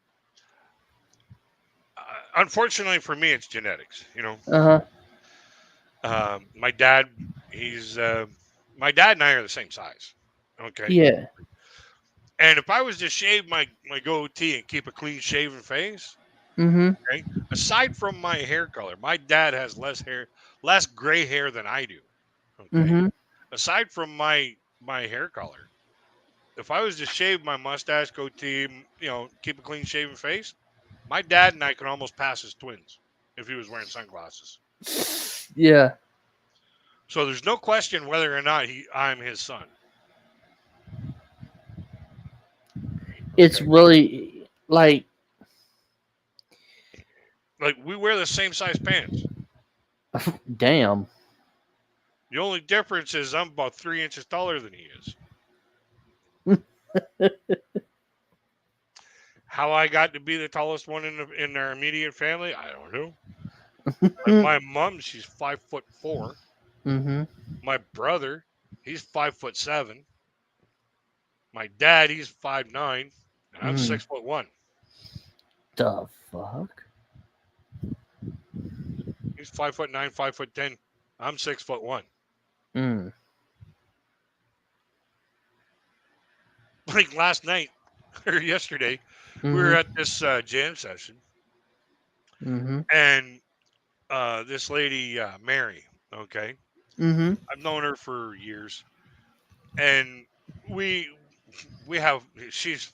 Unfortunately for me, it's genetics. Uh-huh. My dad, he's. My dad and I are the same size. Okay. Yeah. And if I was to shave my goatee and keep a clean shaven face, Mhm. okay, aside from my hair color, my dad has less gray hair than I do. Okay. Mhm. Aside from my hair color, if I was to shave my mustache, goatee, keep a clean shaven face, my dad and I could almost pass as twins if he was wearing sunglasses. Yeah. So there's no question whether or not I'm his son. It's Okay. really like Like we wear the same size pants. damn. The only difference is I'm about 3 inches taller than he is. How I got to be the tallest one in our immediate family, I don't know. Like my mom, she's 5'4". Mhm. My brother, he's 5'7". My dad, he's 5'9", and I'm Mm. 6'1". The fuck? He's 5'9", 5'10". I'm 6'1". Mm. Like last night or yesterday, we were Mhm. at this jam session, Mhm. and this lady, Mary, okay, Mhm. I've known her for years, and we we have she's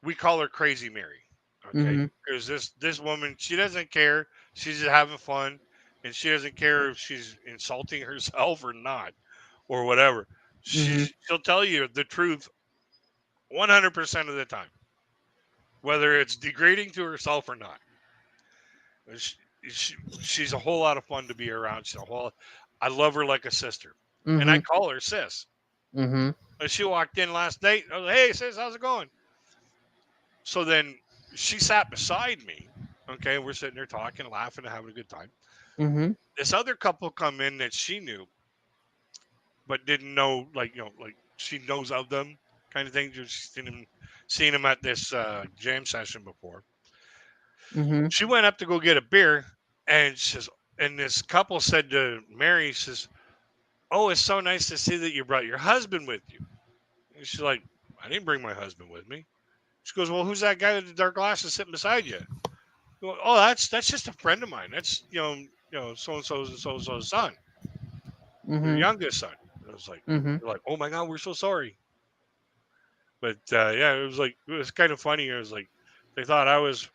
we call her Crazy Mary, okay, Mhm. because this woman, she doesn't care, she's just having fun, and she doesn't care if she's insulting herself or not or whatever. Mhm. She'll tell you the truth 100% of the time, whether it's degrading to herself or not. She, she's a whole lot of fun to be around. I love her like a sister, and I Mhm. call her sis. Mhm. And she walked in last night. I was like, "Hey, sis, how's it going?" So then she sat beside me. Okay, we're sitting there talking, laughing, and having a good time. Mhm. This other couple come in that she knew, but didn't know, like she knows of them, kind of thing. Just seen him at this jam session before. Mhm. She went up to go get a beer, and this couple said to Mary, says, "Oh, it's so nice to see that you brought your husband with you." And she's like, "I didn't bring my husband with me." She goes, "Well, who's that guy with the dark glasses sitting beside you?" Well, oh, that's just a friend of mine. That's so and so's son, your Mhm. youngest son. And I was like, Mhm. they're like, "Oh my god, we're so sorry." But yeah, it was kind of funny. It was like they thought I was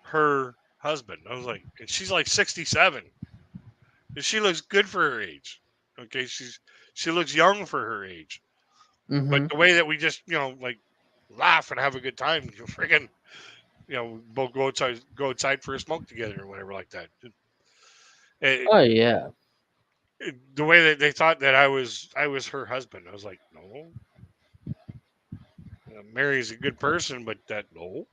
her husband. I was like, and she's like 67, and she looks good for her age. Okay, she looks young for her age. But Mhm. the way that we just like laugh and have a good time, friggin' both go outside for a smoke together or whatever like that. It, Oh yeah. the way that they thought that I was her husband, I was like, no, Mary's a good person, but that no.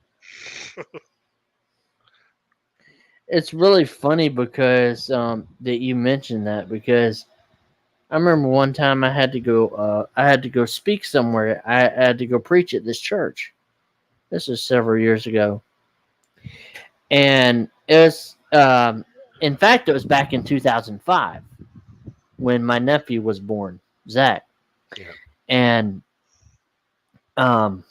It's really funny because that you mentioned that because I remember one time I had to go speak somewhere. I had to go preach at this church. This was several years ago. And it was in fact it was back in 2005 when my nephew was born, Zach. Yeah. And um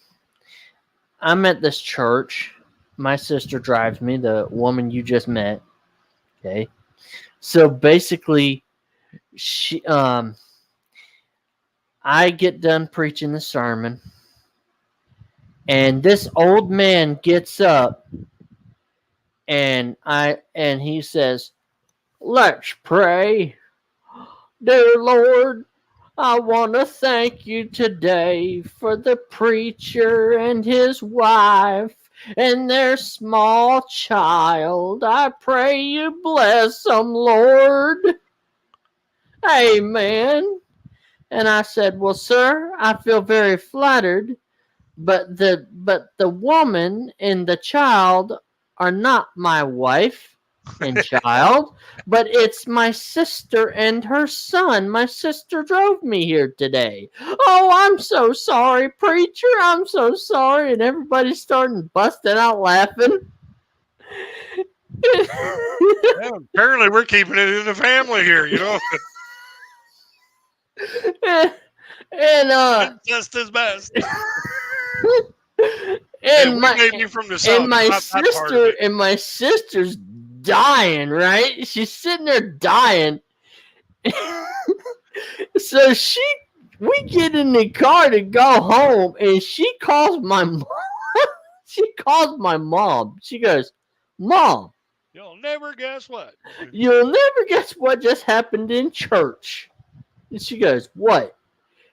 I'm at this church. My sister drives me, the woman you just met. Okay. So basically she I get done preaching the sermon, and this old man gets up, and he says, "Let's pray. Dear Lord, I want to thank you today for the preacher and his wife and their small child. I pray you bless them, Lord. Amen." And I said, "Well, sir, I feel very flattered, but the woman and the child are not my wife and child, but it's my sister and her son. My sister drove me here today. Oh, I'm so sorry, preacher. I'm so sorry." And everybody's starting busting out laughing. Yeah, apparently, we're keeping it in the family here. and Just as best. and We my may be from the south. and my not that part of it. sister's dying, right? She's sitting there dying. So we get in the car to go home, and she calls my mom. She calls my mom. She goes, "Mom, You'll never guess what." you'll never guess what just happened in church." And she goes, "What?"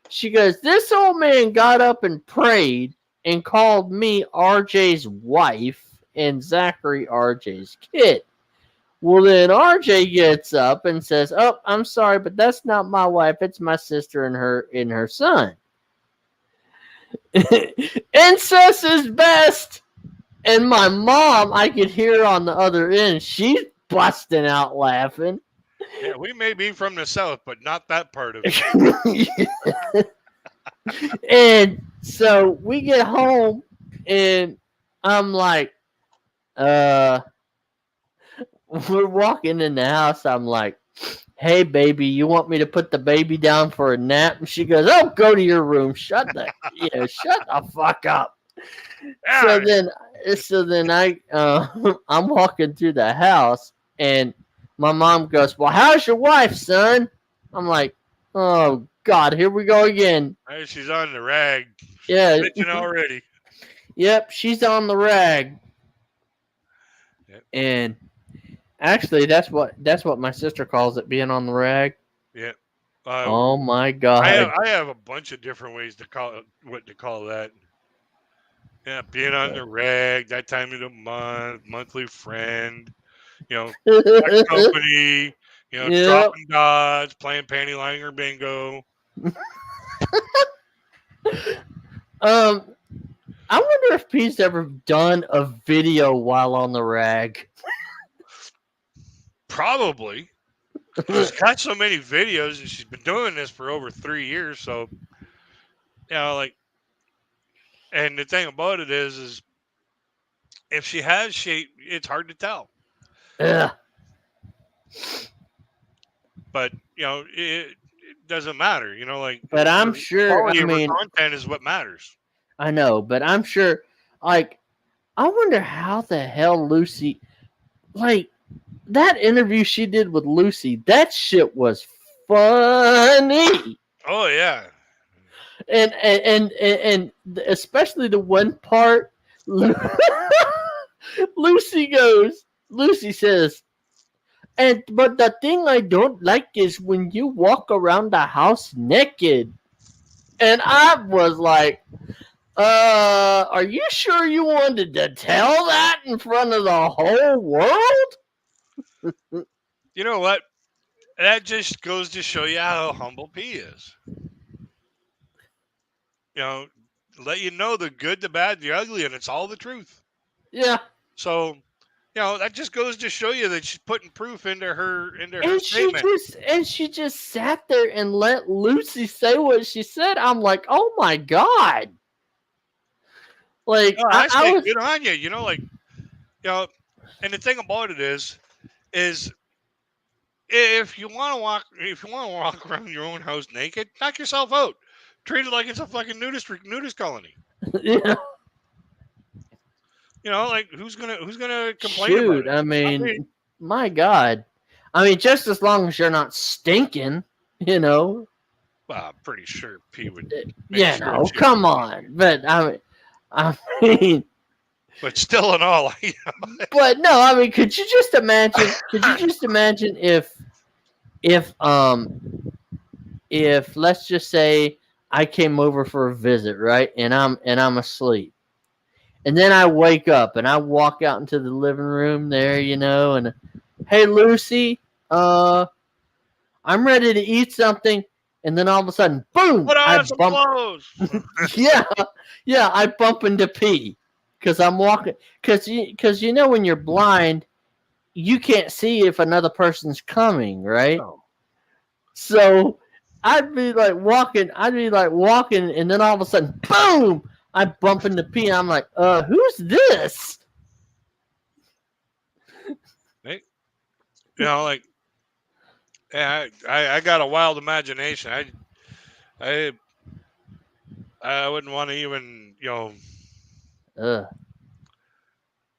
She goes, "This old man got up and prayed and called me RJ's wife and Zachary RJ's kid." Well, then RJ gets up and says, "Oh, I'm sorry, but that's not my wife. It's my sister and her son." Incest is best. And my mom, I could hear on the other end, she's busting out laughing. Yeah, we may be from the south, but not that part of it. And so we get home, and I'm like, we're walking in the house. I'm like, "Hey, baby, you want me to put the baby down for a nap?" And she goes, "Oh, go to your room. Shut the fuck up." So then I'm walking through the house, and my mom goes, "Well, how's your wife, son?" I'm like, "Oh God, here we go again." Hey, she's on the rag. Yeah. Bitching already. Yep, she's on the rag. Yep. And actually, that's what my sister calls it, being on the rag. Yeah. Oh my God. I have a bunch of different ways to call it, what to call that. Yeah, being on the rag, that time of the month, monthly friend, tech company, Yep. dropping dots, playing panty liner bingo. I wonder if Pete's ever done a video while on the rag. Probably. She's got so many videos, and she's been doing this for over 3 years. So, and the thing about it is if she has shape, it's hard to tell. Ugh. But it doesn't matter. But I'm sure. Quality I of her mean, content is what matters. I know, but I'm sure. Like, I wonder how the hell Lucy, like, that interview she did with Lucy. That shit was funny. Oh yeah. And especially the one part Lucy says, but the thing I don't like is when you walk around the house naked. And I was like, are you sure you wanted to tell that in front of the whole world? You know what? That just goes to show you how humble P is. Let you know the good, the bad, the ugly, and it's all the truth. Yeah. So, that just goes to show you that she's putting proof into her And statement. she just sat there and let Lucy say what she said. I'm like, oh my God. Like, I say was good on you. And the thing about it is if you want to walk around your own house naked, knock yourself out. Treat it like it's a fucking nudist colony. Yeah. Who's gonna complain Shoot, about it? I mean, my God. I mean, just as long as you're not stinking, Well, I'm pretty sure P would. Yeah, sure no, it's you. come on. But I mean, But still, in all, but no, I mean, could you just imagine? Could you just imagine if let's just say I came over for a visit, right? And I'm asleep. And then I wake up and I walk out into the living room there, and hey Lucy, I'm ready to eat something, and then all of a sudden, boom! put I on some bump. clothes. Yeah, I bump into P because I'm walking. Because when you're blind, you can't see if another person's coming, right? Oh. So I'd be like walking, and then all of a sudden, boom! I bump into P, and I'm like, who's this? Hey, like, yeah, I got a wild imagination. I wouldn't want to even,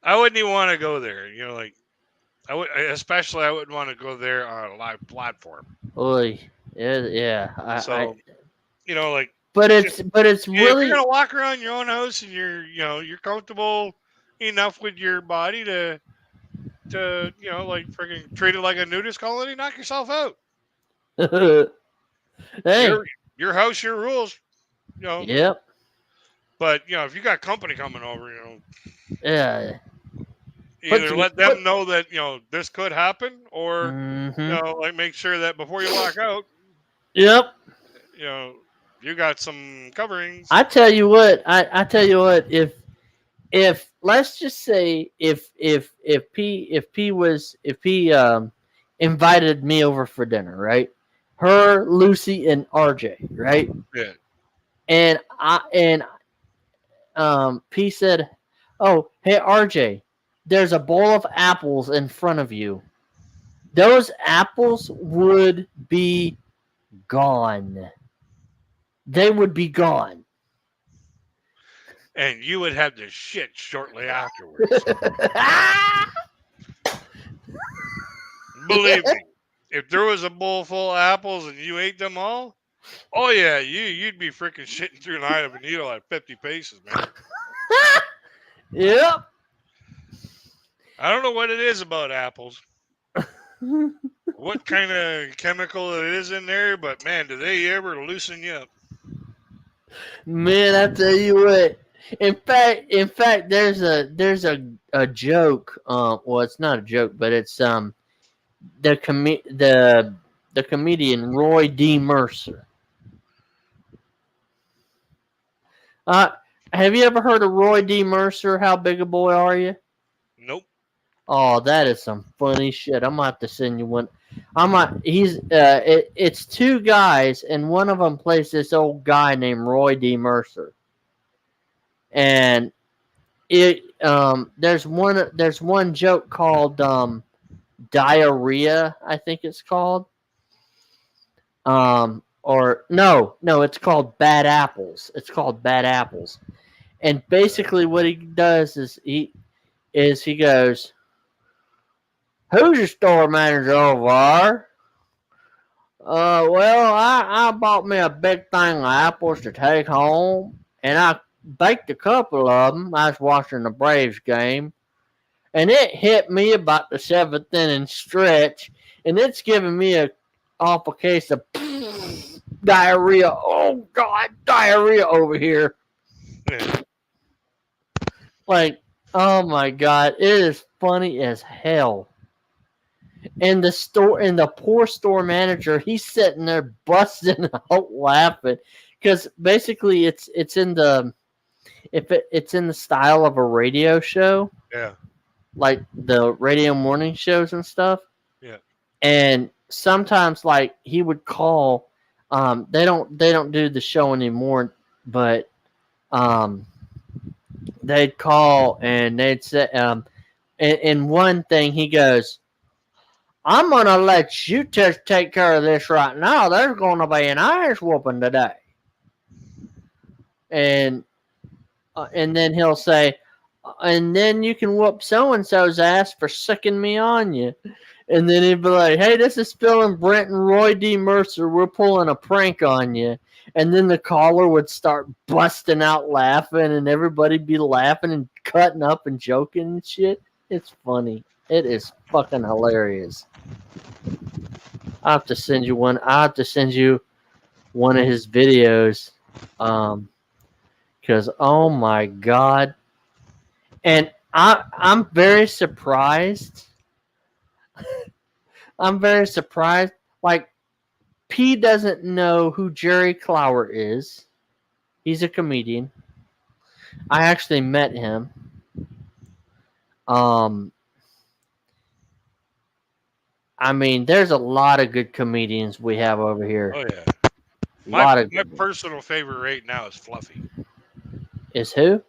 I wouldn't even want to go there. Like, I wouldn't want to go there on a live platform. Oy. Yeah. So, like, But just, it's if you're really gonna walk around your own house and you're comfortable enough with your body to like freaking treat it like a nudist colony, knock yourself out. hey. Your house, your rules. Yep. But if you got company coming over, Yeah. either let them know that this could happen, or Mhm. like make sure that before you walk out, Yep. you got some coverings. I tell you what. I tell you what. If let's just say if P invited me over for dinner, right? Her, Lucy, and RJ, right? Yeah. And P said, "Oh, hey RJ, there's a bowl of apples in front of you. Those apples would be gone. They would be gone." And you would have the shit shortly afterwards. Believe me, if there was a bowl full of apples and you ate them all, oh yeah, you'd be freaking shitting through an eye of a needle at 50 paces, man. Yep. I don't know what it is about apples. What kind of chemical it is in there, but man, do they ever loosen you up? Man, I tell you what. In fact, there's a joke. Well, it's not a joke, but it's the comedian Roy D. Mercer. Have you ever heard of Roy D. Mercer? How big a boy are you? Nope. Oh, that is some funny shit. I'm gonna have to send you one. It's two guys, and one of them plays this old guy named Roy D. Mercer. And there's one joke called diarrhea, I think it's called. Or no, it's called bad apples. It's called bad apples. And basically what he does is he goes, "Who's your store manager over there?" Well, I bought me a big thing of apples to take home, and I baked a couple of them. I was watching the Braves game, and it hit me about the seventh inning stretch, and it's giving me a awful case of diarrhea. Oh God, diarrhea over here. Like, oh my God, it is funny as hell. And the poor store manager, he's sitting there busting out laughing because basically it's in the style of a radio show. Yeah. Like the radio morning shows and stuff. Yeah. And sometimes like he would call, they don't do the show anymore, but they'd call and they'd say and one thing he goes, "I'm going to let you just take care of this right now. There's going to be an ass whooping today." And then he'll say, "And then you can whoop so-and-so's ass for sicking me on you." And then he'd be like, "Hey, this is Phil and Brent and Roy D. Mercer. We're pulling a prank on you." And then the caller would start busting out laughing, and everybody'd be laughing and cutting up and joking and shit. It's funny. It is fucking hilarious. I have to send you one. I have to send you one of his videos. Because oh my god. And I'm very surprised. I'm very surprised. Like, P doesn't know who Jerry Clower is. He's a comedian. I actually met him. I mean, there's a lot of good comedians we have over here. Oh yeah. A lot of My good ones. personal favorite right now is Fluffy. Is who?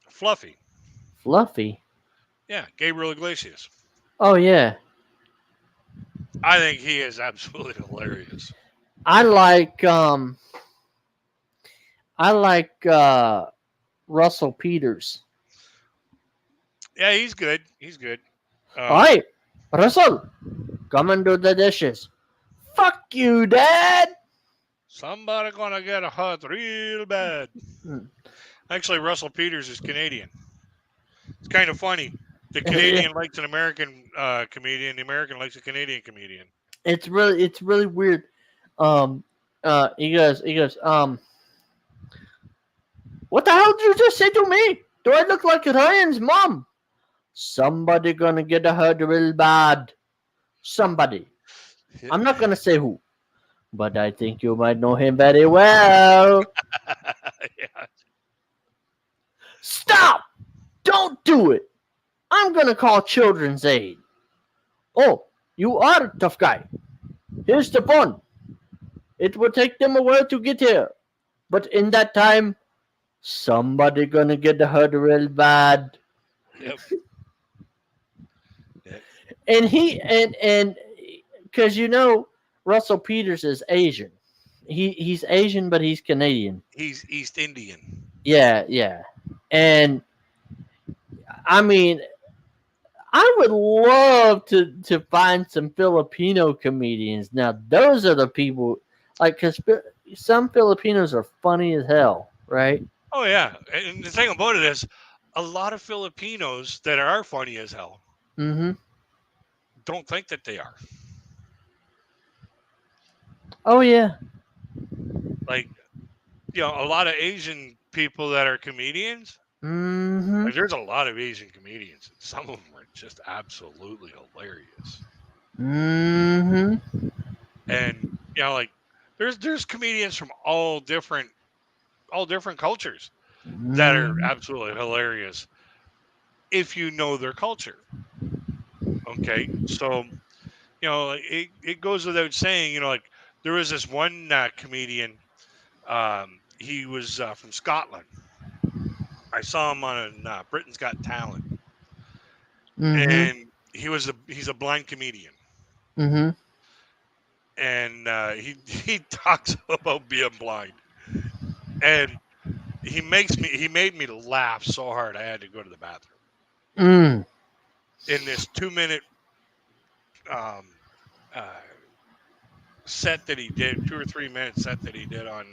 Fluffy. Fluffy. Yeah, Gabriel Iglesias. Oh yeah. I think he is absolutely hilarious. I like Russell Peters. Yeah, he's good. He's good. Alright, Russell, come and do the dishes. Fuck you, Dad. Somebody gonna get hurt real bad. Hmm. Actually, Russell Peters is Canadian. It's kind of funny. The Canadian likes an American comedian. The American likes a Canadian comedian. It's really weird. He goes, what the hell did you just say to me? Do I look like Ryan's mom? Somebody gonna get hurt real bad. Somebody. I'm not gonna say who, but I think you might know him very well. Yeah. Stop! Don't do it. I'm gonna call Children's Aid. Oh, you are a tough guy. Here's the phone. It will take them a while to get here, but in that time, somebody gonna get hurt real bad. Yep. And and because Russell Peters is Asian. He's Asian, but he's Canadian. He's East Indian. Yeah. And I mean, I would love to find some Filipino comedians. Now, those are the people, like, because some Filipinos are funny as hell, right? Oh yeah, and the thing about it is, a lot of Filipinos that are funny as hell Mm-hmm. don't think that they are. Oh yeah. Like, a lot of Asian people that are comedians. Mm-hmm. Like, there's a lot of Asian comedians. And some of them are just absolutely hilarious. Mm-hmm. And like, there's comedians from all different cultures that are absolutely hilarious if you know their culture. Okay, so it goes without saying, like, there was this one comedian. He was from Scotland. I saw him on Britain's Got Talent, Mm-hmm. and he's a blind comedian, Mm-hmm. and he talks about being blind, and he made me laugh so hard I had to go to the bathroom. Mm. In this 2-minute set that he did, 2 or 3 minute set that he did on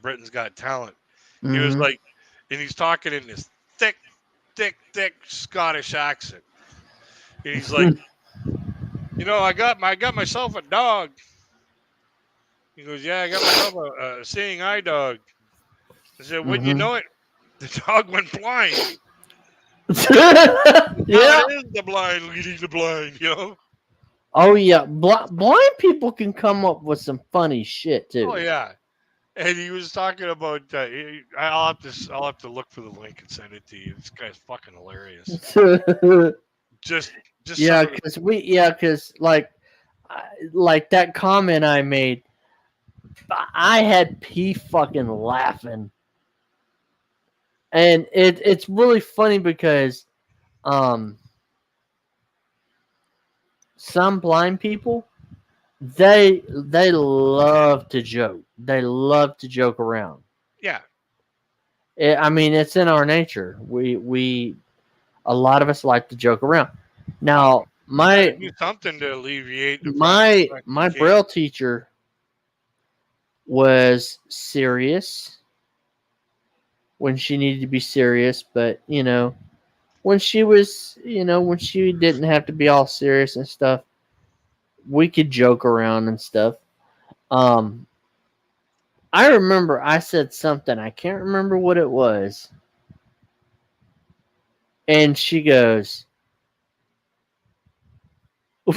Britain's Got Talent. He was Mhm. like, and he's talking in this thick Scottish accent. And he's like, I got myself a dog. He goes, yeah, I got myself a seeing eye dog. I said, wouldn't you Mhm. know it? The dog went blind. Yeah. Now it is the blind leading the blind. Oh yeah. Blind people can come up with some funny shit too. Oh yeah. And he was talking about. I'll have to look for the link and send it to you. This guy's fucking hilarious. Just Yeah, some of the- because like that comment I made, I had P fucking laughing, and it's really funny because some blind people they love to joke. They love to joke around. yeah. I mean, it's in our nature. We a lot of us like to joke around. Now, My Do something to alleviate the my fact my that you Braille teacher was serious when she needed to be serious, but when she was, when she didn't have to be all serious and stuff, we could joke around and stuff. I remember I said something, I can't remember what it was. And she goes,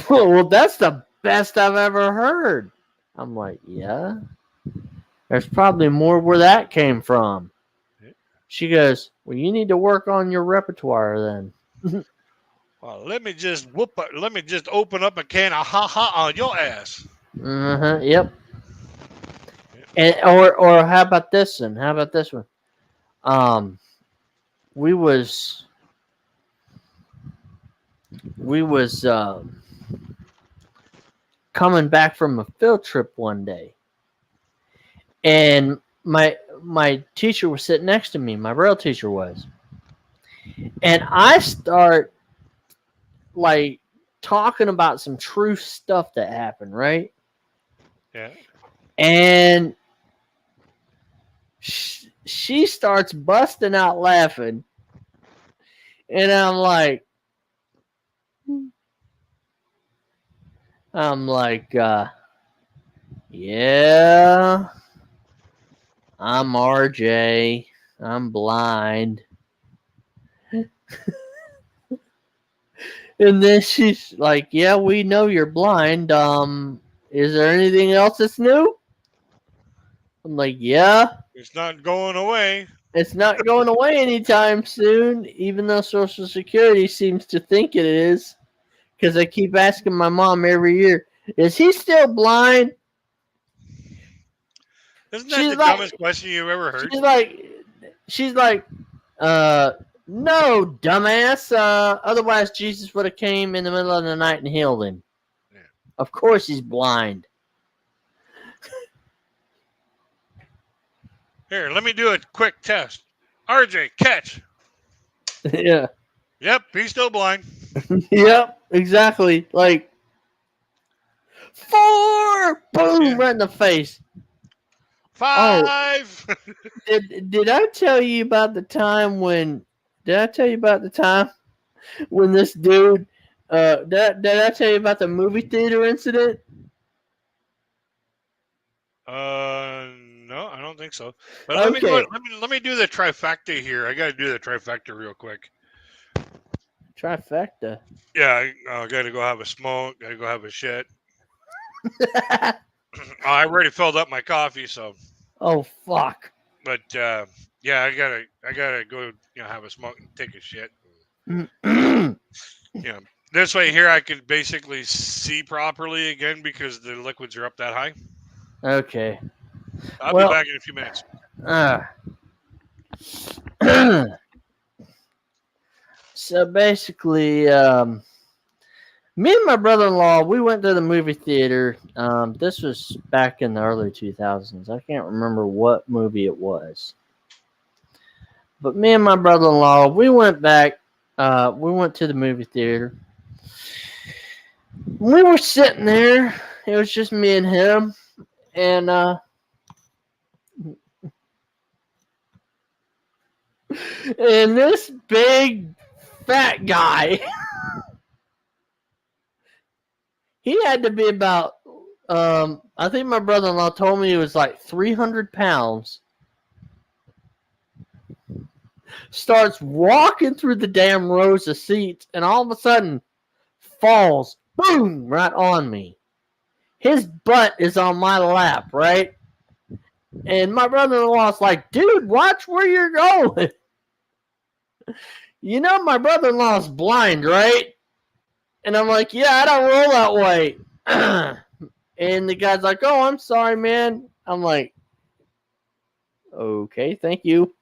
well, that's the best I've ever heard. I'm like, yeah. There's probably more where that came from. She goes, well, you need to work on your repertoire then. well, let me just open up a can of ha on your ass. Yep. And or how about this one? How about this one? We was coming back from a field trip one day, and my teacher was sitting next to me. My Braille teacher was, and I start like talking about some true stuff that happened, right? Yeah. And she starts busting out laughing, and I'm like, yeah, I'm RJ. I'm blind. And then she's like, yeah, we know you're blind. Is there anything else that's new? I'm like, yeah. It's not going away. It's not going away anytime soon, even though Social Security seems to think it is. Because I keep asking my mom every year, is he still blind? Isn't that the dumbest question you've ever heard? She's like, no, dumbass. Otherwise, Jesus would have came in the middle of the night and healed him. Yeah. Of course he's blind. Here, let me do a quick test. RJ, catch. Yeah. Yep, he's still blind. Yep, exactly. Like 4, boom, right in the face. 5. Did I tell you about the time when? Did I tell you about the time when this dude? Did I tell you about the movie theater incident? No, I don't think so. But let me Okay. let me do the trifecta here. I got to do the trifecta real quick. Trifecta. Yeah, I got to go have a smoke. Got to go have a shit. I already filled up my coffee, so. Oh fuck. But yeah, I gotta go. Have a smoke and take a shit. This way here I can basically see properly again because the liquids are up that high. Okay. I'll be back in a few minutes. So basically, me and my brother-in-law, we went to the movie theater. This was back in the early 2000s. I can't remember what movie it was. But me and my brother-in-law, we went back. We went to the movie theater. We were sitting there. It was just me and him. And this big fat guy, he had to be about, I think my brother-in-law told me he was like 300 pounds. Starts walking through the damn rows of seats and all of a sudden falls, boom, right on me. His butt is on my lap, right? And my brother-in-law's like, dude, watch where you're going. You know my brother-in-law's blind, right? And I'm like, yeah, I don't roll that way. And the guy's like, oh, I'm sorry, man. I'm like, okay, thank you.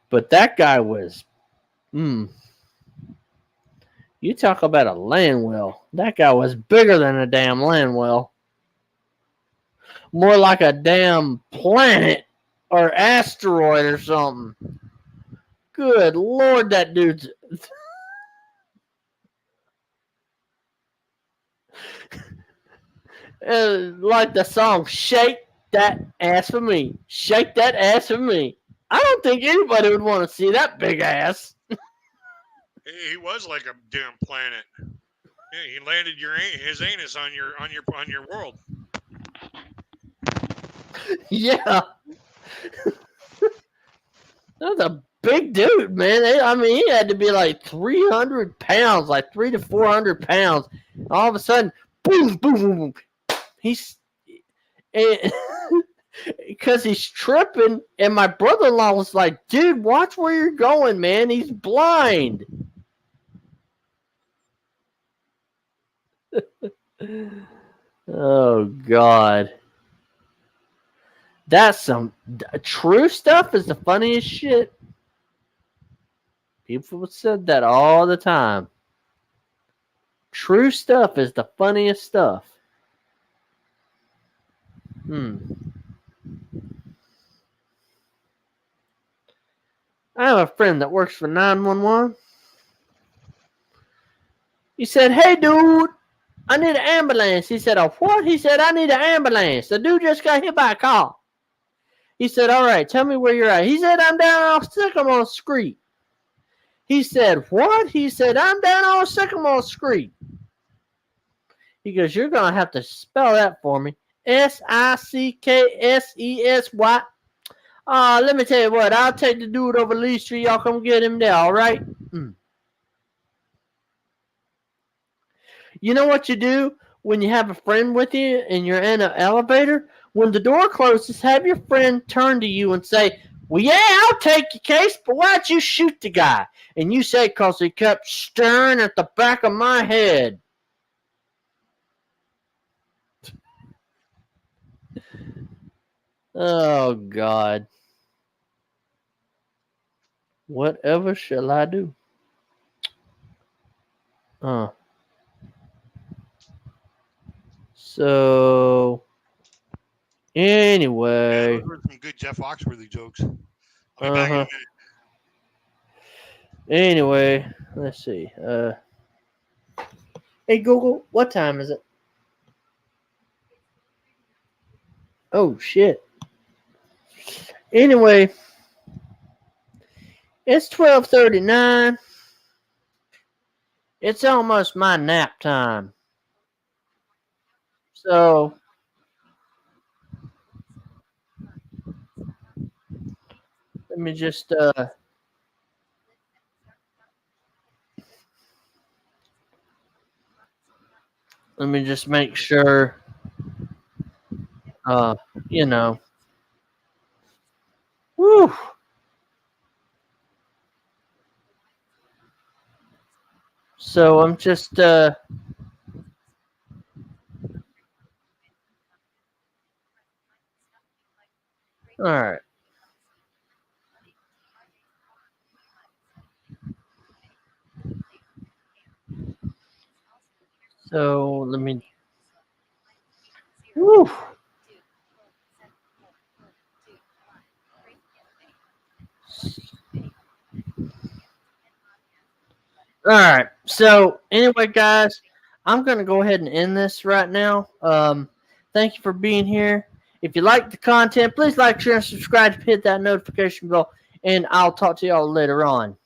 But that guy was, you talk about a land wheel. That guy was bigger than a damn land wheel. More like a damn planet or asteroid or something. Good Lord, that dude's. Like the song, Shake That Ass for Me. Shake That Ass for Me. I don't think anybody would want to see that big ass. He was like a damn planet. Yeah, he landed his anus on your world. Yeah. That's a big dude, man. I mean, he had to be like 300 pounds, like 300 to 400 pounds. All of a sudden, boom, boom, boom, boom. He's because he's tripping, and my brother-in-law was like, "Dude, watch where you're going, man. He's blind." Oh God, that's some true stuff. Is the funniest shit. People said that all the time. True stuff is the funniest stuff. I have a friend that works for 911. He said, "Hey, dude, I need an ambulance." He said, "A what?" He said, "I need an ambulance. The dude just got hit by a car." He said, "All right, tell me where you're at." He said, "I'm down on Sycamore Street." He said, "What?" He said, "I'm down on Sycamore Street." He goes, "You're going to have to spell that for me. Sickessy. Let me tell you what. I'll take the dude over Lee Street. Y'all come get him there, all right?" You know what you do when you have a friend with you and you're in an elevator? When the door closes, have your friend turn to you and say, "Well, yeah, I'll take your case, but why'd you shoot the guy?" And you say, "Because he kept staring at the back of my head." Oh, God. Whatever shall I do? So, anyway. Yeah, those were some good Jeff Foxworthy jokes. I'll be back in a minute. Anyway, let's see. Hey, Google, what time is it? Oh, shit. Anyway, it's 12:39. It's almost my nap time. So, let me just make sure you know. Whew. So I'm just all right. So let me. Whew. All right. So anyway, guys, I'm going to go ahead and end this right now. Thank you for being here. If you like the content, please like, share, and subscribe. Hit that notification bell, and I'll talk to y'all later on.